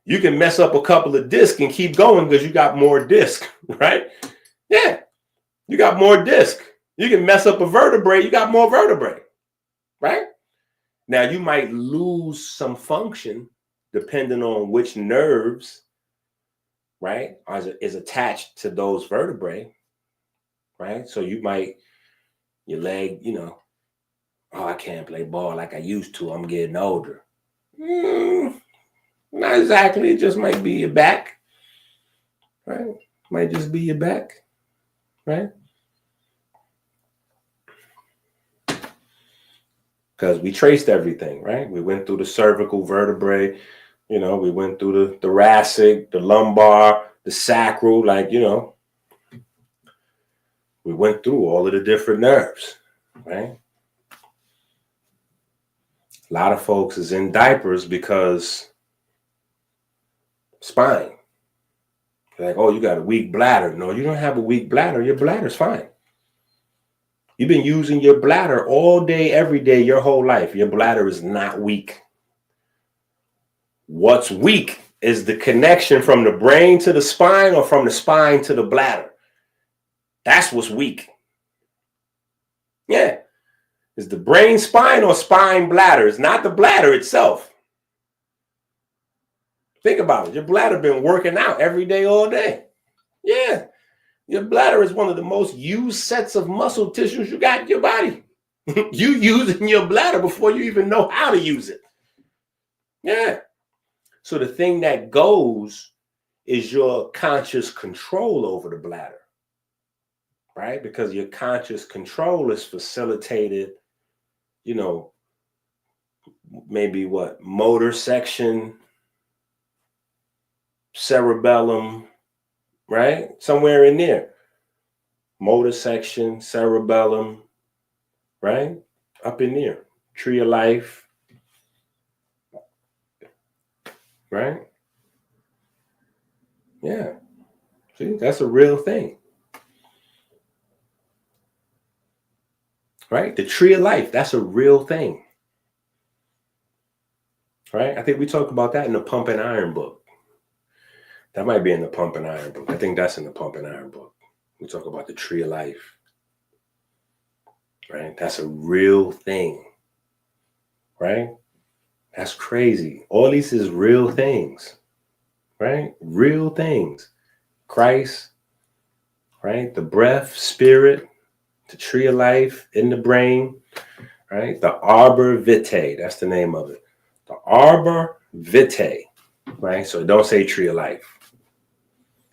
You can mess up a couple of discs and keep going because you got more disc, right? Yeah, you got more disc. You can mess up a vertebrae, you got more vertebrae, right? Now you might lose some function depending on which nerves, right, is attached to those vertebrae, right? So you might, your leg, oh, I can't play ball like I used to. I'm getting older. Not exactly. It just might be your back, right? Might just be your back, right? Because we traced everything, right? We went through the cervical vertebrae, we went through the thoracic, the lumbar, the sacral, we went through all of the different nerves, right? A lot of folks is in diapers because spine. Like, oh, you got a weak bladder. No, you don't have a weak bladder. Your bladder's fine. You've been using your bladder all day, every day, your whole life. Your bladder is not weak. What's weak is the connection from the brain to the spine or from the spine to the bladder. That's what's weak. Yeah. It's the brain spine or spine bladder. It's not the bladder itself. Think about it. Your bladder been working out every day, all day. Yeah. Your bladder is one of the most used sets of muscle tissues you got in your body. You using your bladder before you even know how to use it. Yeah. So the thing that goes is your conscious control over the bladder, right? Because your conscious control is facilitated, maybe motor section, cerebellum, right? Somewhere in there. Motor section, cerebellum, right? Up in there. Tree of life, right? Yeah. See, that's a real thing. Right? The tree of life, that's a real thing. Right? I think we talk about that in the Pump and Iron book. That might be in the Pump and Iron book. I think that's in the Pump and Iron book. We talk about the tree of life. Right? That's a real thing. Right? That's crazy. All these is real things. Right? Real things. Christ, right? The breath, spirit, the tree of life in the brain, right? The arbor vitae, that's the name of it. The arbor vitae, right? So don't say tree of life.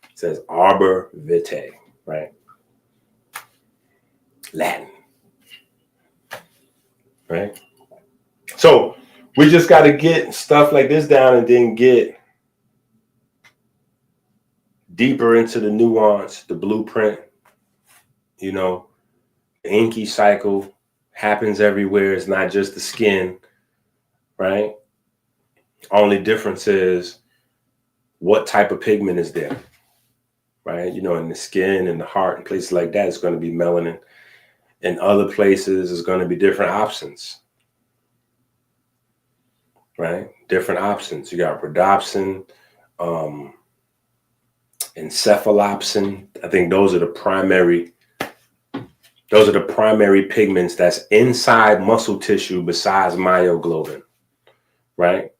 It says arbor vitae, right? Latin, right? So we just got to get stuff like this down and then get deeper into the nuance, the blueprint, the Inky cycle happens everywhere. It's not just the skin, right? Only difference is what type of pigment is there, right? In the skin and the heart and places like that, it's going to be melanin. In other places, it's going to be different opsins, right? Different opsins. You got rhodopsin, encephalopsin. I think those are the primary pigments that's inside muscle tissue besides myoglobin, right?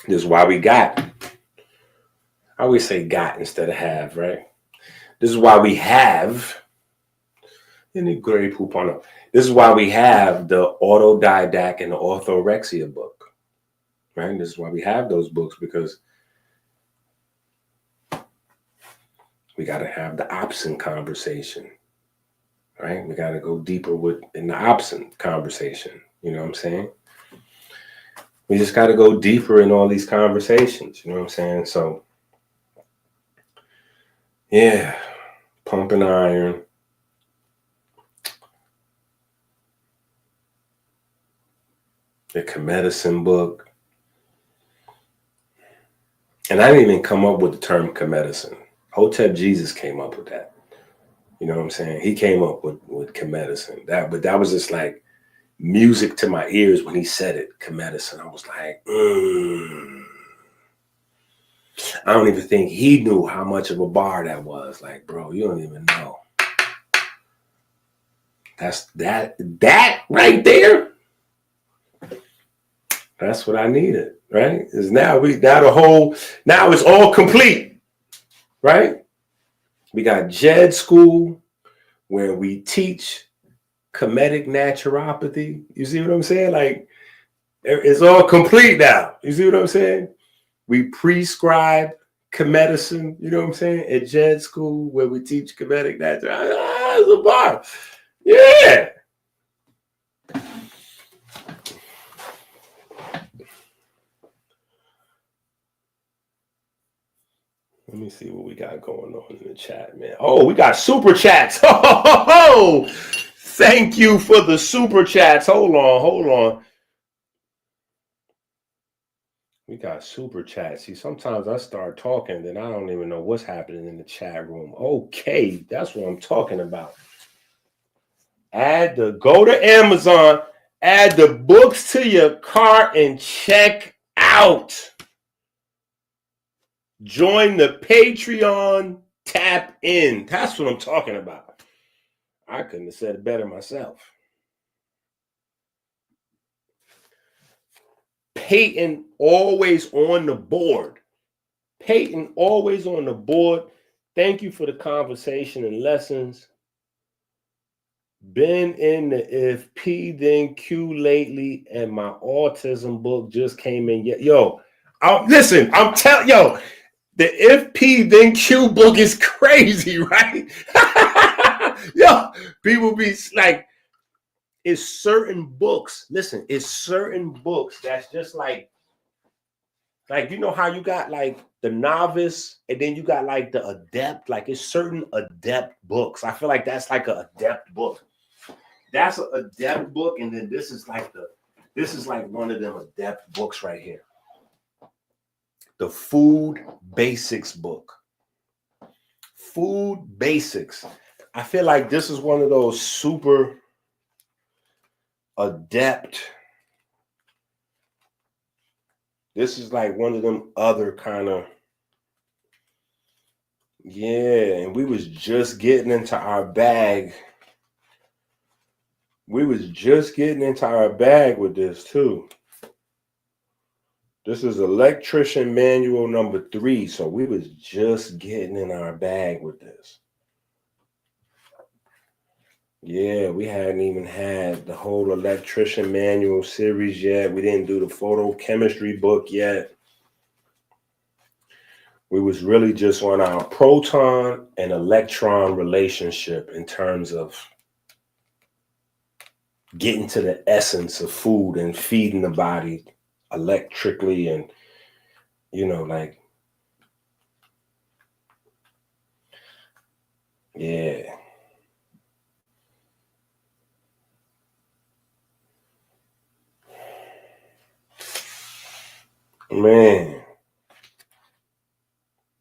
This is why we got, I always say got instead of have, right? This is why we have, this is why we have the autodidact and the orthorexia book, right? This is why we have those books, because We got to have the opposite conversation, right? We got to go deeper in the opposite conversation. You know what I'm saying? We just got to go deeper in all these conversations. You know what I'm saying? So, yeah, pumping iron. The KeMedicine book. And I didn't even come up with the term KeMedicine. Hotep Jesus came up with that. You know what I'm saying? He came up with KeMedicine. But that was just like music to my ears when he said it, KeMedicine. I was like, I don't even think he knew how much of a bar that was. Like, bro, you don't even know. That's that right there. That's what I needed, right? Is now it's all complete, right? We got Djed school where we teach Kemetic Naturopathy. You see what I'm saying? Like, it's all complete now. You see what I'm saying? We prescribe KeMedicine, you know what I'm saying? At Djed school where we teach Kemetic Naturopathy. It's a bar. Yeah. Let me see what we got going on in the chat, man. Oh, we got super chats. Oh, thank you for the super chats. Hold on. We got super chats. See, sometimes I start talking, then I don't even know what's happening in the chat room. Okay, that's what I'm talking about. Go to Amazon, add the books to your cart and check out. Join the Patreon, tap in. That's what I'm talking about. I couldn't have said it better myself. Peyton always on the board. Peyton always on the board. Thank you for the conversation and lessons. Been in the If P Then Q lately, and my autism book just came in. Listen, I'm telling the If P Then Q book is crazy, right? People be like, it's certain books. Listen, it's certain books that's just like you know how you got like the novice and then you got like the adept. Like, it's certain adept books. I feel like that's like an adept book. That's an adept book, and then this is like one of them adept books right here. The Food Basics book. Food Basics. I feel like this is one of those super adept. This is like one of them other kind of, and we was just getting into our bag. We was just getting into our bag with this too. This is electrician manual number 3. So we was just getting in our bag with this. Yeah, we hadn't even had the whole electrician manual series yet. We didn't do the photochemistry book yet. We was really just on our proton and electron relationship in terms of getting to the essence of food and feeding the body electrically, and yeah. Man.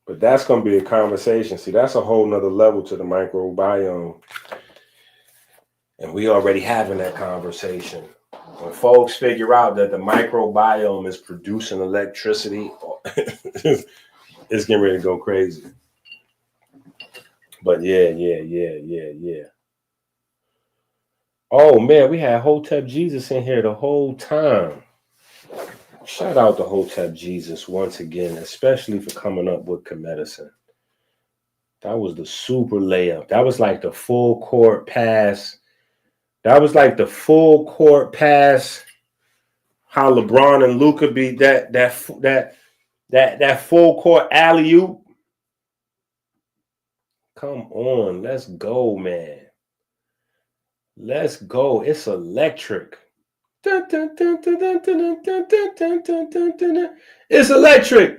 But that's going to be a conversation. See, that's a whole nother level to the microbiome. And we already having that conversation. When folks figure out that the microbiome is producing electricity, it's getting ready to go crazy. But yeah. Oh, man, we had Hotep Jesus in here the whole time. Shout out to Hotep Jesus once again, especially for coming up with KeMedicine. That was the super layup. That was like the full court pass. That was like the full court pass. How LeBron and Luka beat that full court alley-oop. Come on, let's go, man. Let's go. It's electric. It's electric.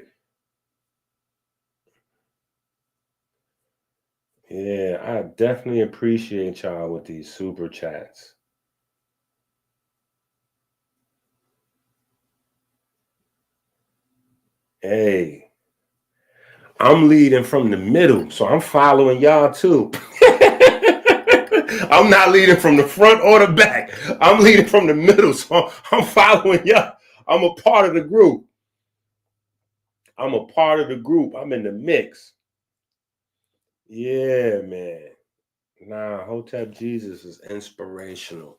Yeah, I definitely appreciate y'all with these super chats. Hey, I'm leading from the middle, so I'm following y'all too. I'm not leading from the front or the back. I'm leading from the middle, so I'm following y'all. I'm a part of the group. I'm a part of the group. I'm in the mix. Yeah, man. Nah, Hotep Jesus is inspirational.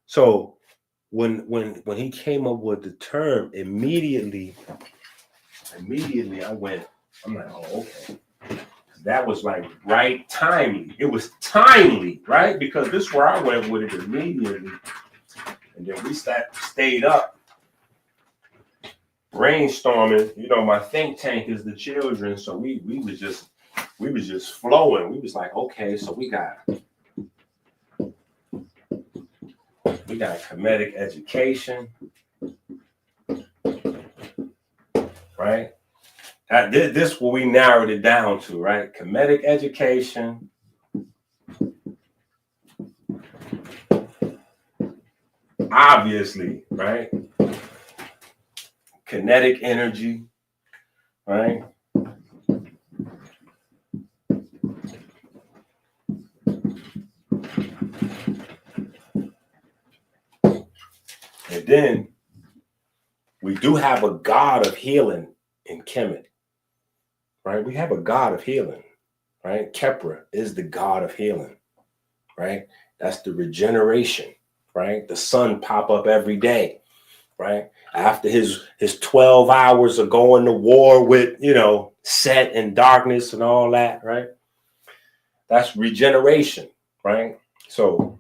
So when he came up with the term, immediately I went, I'm like, oh, okay. That was like right timely. It was timely, right? Because this is where I went with it immediately. And then we stayed up brainstorming. You know, my think tank is the children. So we was just flowing. We was like, okay, so we got Kemetic education, right? This is what we narrowed it down to, right? Kemetic education, obviously, right? Kinetic energy, right? And then we do have a god of healing in Kemet, right? We have a god of healing, right? Kepra is the god of healing, right? That's the regeneration, right? The sun pop up every day, right? After his 12 hours of going to war with, Set and darkness and all that, right? That's regeneration, right? So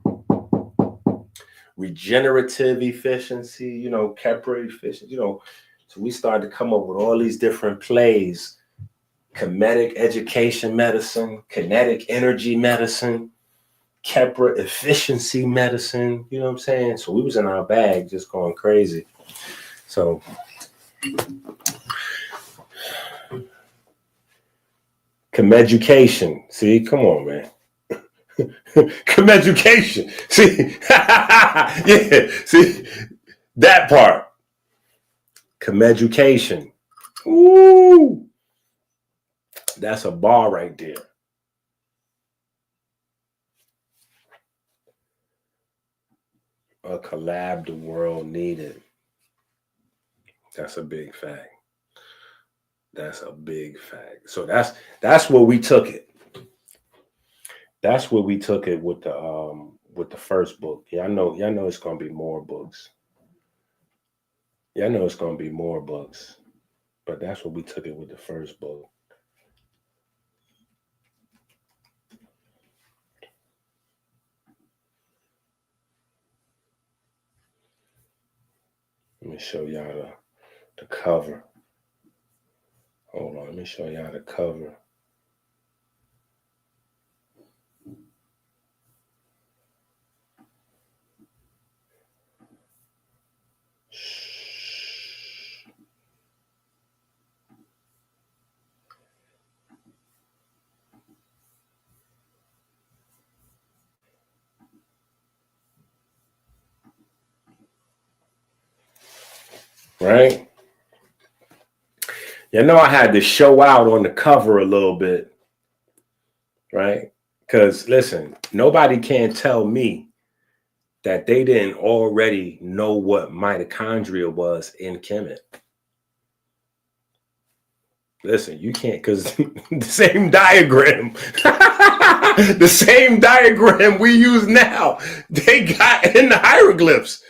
regenerative efficiency, Kepra efficiency, so we started to come up with all these different plays. Kemetic education medicine, kinetic energy medicine, Kepra efficiency medicine, you know what I'm saying? So we was in our bag just going crazy. So Kemeducation. See, come on, man. Kemeducation. See, yeah, see that part. Kemeducation. Ooh, that's a bar right there. A collab the world needed. That's a big fact. That's a big fact. So that's where we took it. That's where we took it with the first book. Y'all know it's gonna be more books. Y'all know it's gonna be more books. But that's where we took it with the first book. Let me show y'all the cover. Hold on, let me show y'all the cover. Right? I had to show out on the cover a little bit, right? Because listen, nobody can tell me that they didn't already know what mitochondria was in Kemet. Listen, you can't, because the same diagram, the same diagram we use now, they got in the hieroglyphs.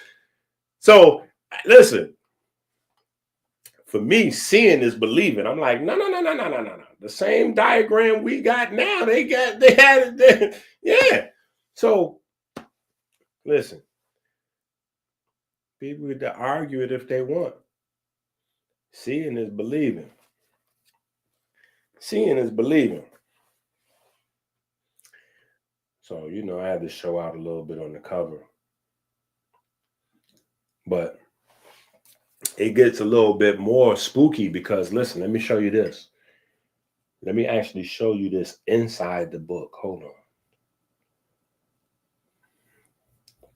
So listen, for me, seeing is believing. I'm like, no. The same diagram we got now, they had it there. Yeah. So listen, people get to argue it if they want. Seeing is believing. Seeing is believing. So, you know, I had to show out a little bit on the cover. But it gets a little bit more spooky because, listen, let me show you this. Let me actually show you this inside the book. Hold on.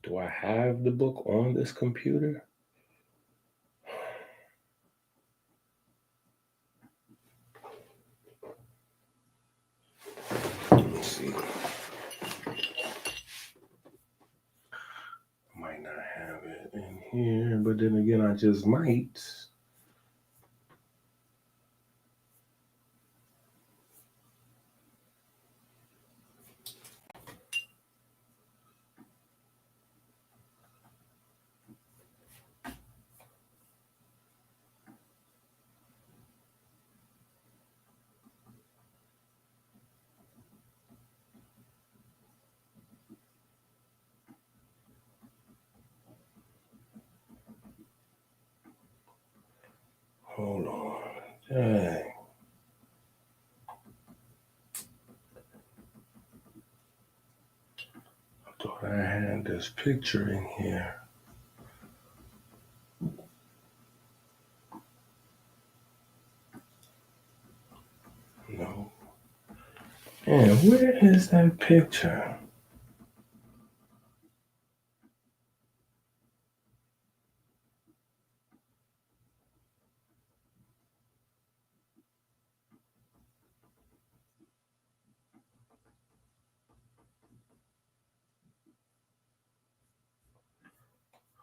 Do I have the book on this computer? Let me see. Might not have it in here, but then again, I just might. Hold on. Dang. I thought I had this picture in here. No. And where is that picture?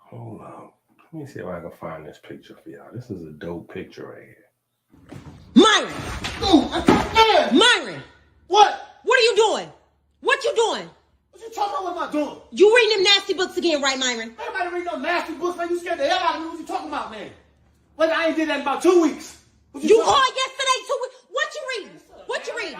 Hold up. Let me see if I can find this picture for y'all. This is a dope picture right here. Myron! Ooh, Myron! what? What are you doing? What you doing? What you talking about? What am I doing? You reading them nasty books again, right, Myron? Everybody read no nasty books, man. You scared the hell out of me. What you talking about, man? Wait, I ain't did that in about 2 weeks. You called yesterday too. What you reading? What you reading?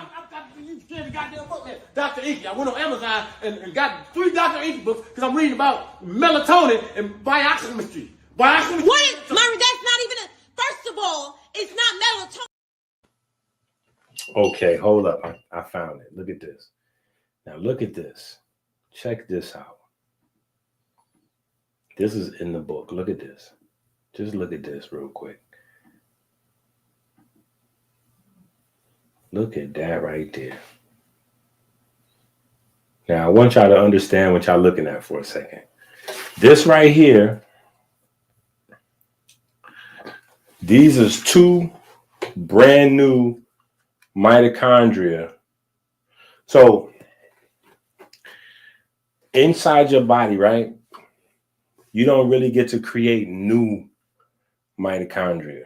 You scared the goddamn book, man. Dr. Inky. I went on Amazon and got 3 Dr. Inky books because I'm reading about melatonin and biochemistry. What is, Myron, that's not even a, first of all, it's not melatonin. Okay, hold up. I found it. Look at this. Now look at this. Check this out. This is in the book. Look at this. Just look at this real quick. Look at that right there. Now, I want y'all to understand what y'all looking at for a second. This right here, these is 2 brand new mitochondria. So inside your body, right, you don't really get to create new mitochondria.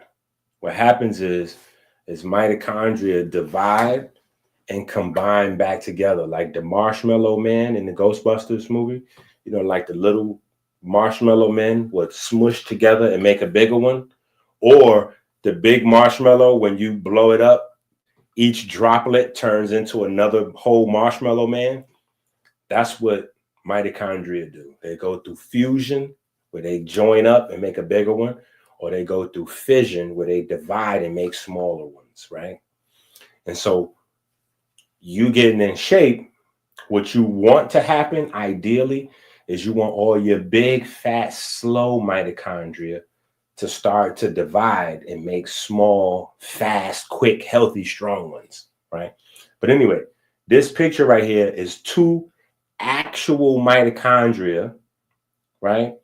What happens is mitochondria divide and combine back together, like the marshmallow man in the Ghostbusters movie. You know, like the little marshmallow men would smush together and make a bigger one. Or the big marshmallow, when you blow it up, each droplet turns into another whole marshmallow man. That's what mitochondria do. They go through fusion, where they join up and make a bigger one, or they go through fission, where they divide and make smaller ones, right? And so you getting in shape, what you want to happen ideally is you want all your big, fat, slow mitochondria to start to divide and make small, fast, quick, healthy, strong ones, right? But anyway, this picture right here is 2 actual mitochondria, right,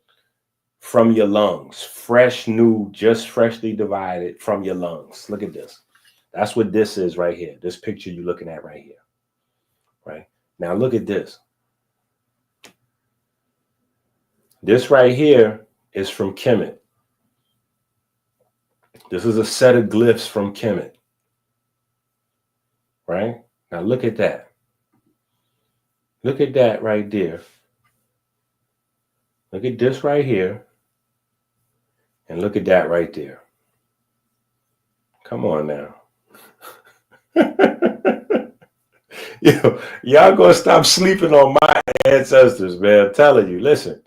from your lungs, fresh, new, just freshly divided from your lungs. Look at this. That's what this is right here. This picture you're looking at right here, right? Now look at this. This right here is from Kemet. This is a set of glyphs from Kemet, right? Now look at that. Look at that right there. Look at this right here. And look at that right there. Come on now. Y'all gonna stop sleeping on my ancestors, man. I'm telling you, listen,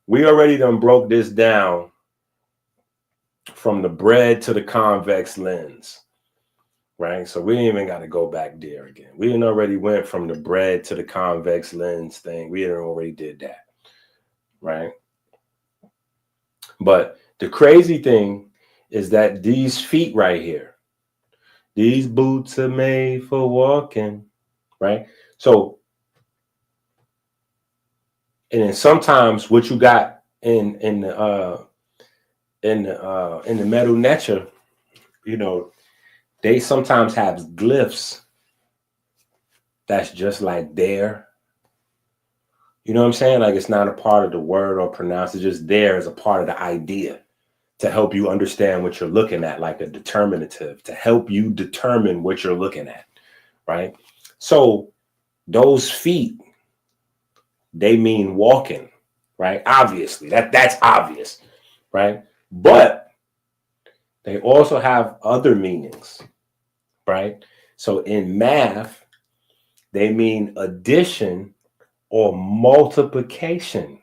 we already done broke this down from the bread to the convex lens, right? So we ain't even got to go back there again. We done already went from the bread to the convex lens thing. We done already did that, right? But the crazy thing is that these feet right here, these boots are made for walking, right? So, and then sometimes what you got in the metal nature, you know, they sometimes have glyphs that's just like there. You know what I'm saying? Like it's not a part of the word or pronounced. It's just there as a part of the idea to help you understand what you're looking at, like a determinative, to help you determine what you're looking at, right? So those feet, they mean walking, right? Obviously, that's obvious, right? But they also have other meanings, right? So in math, they mean addition or multiplication.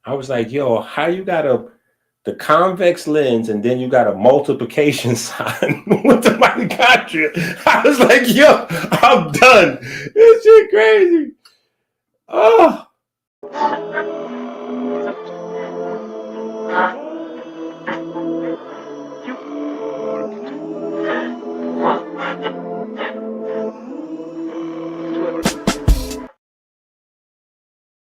I was like, yo, how you got the convex lens and then you got a multiplication sign with the mitochondria? I was like, yo, I'm done. This shit crazy. Oh.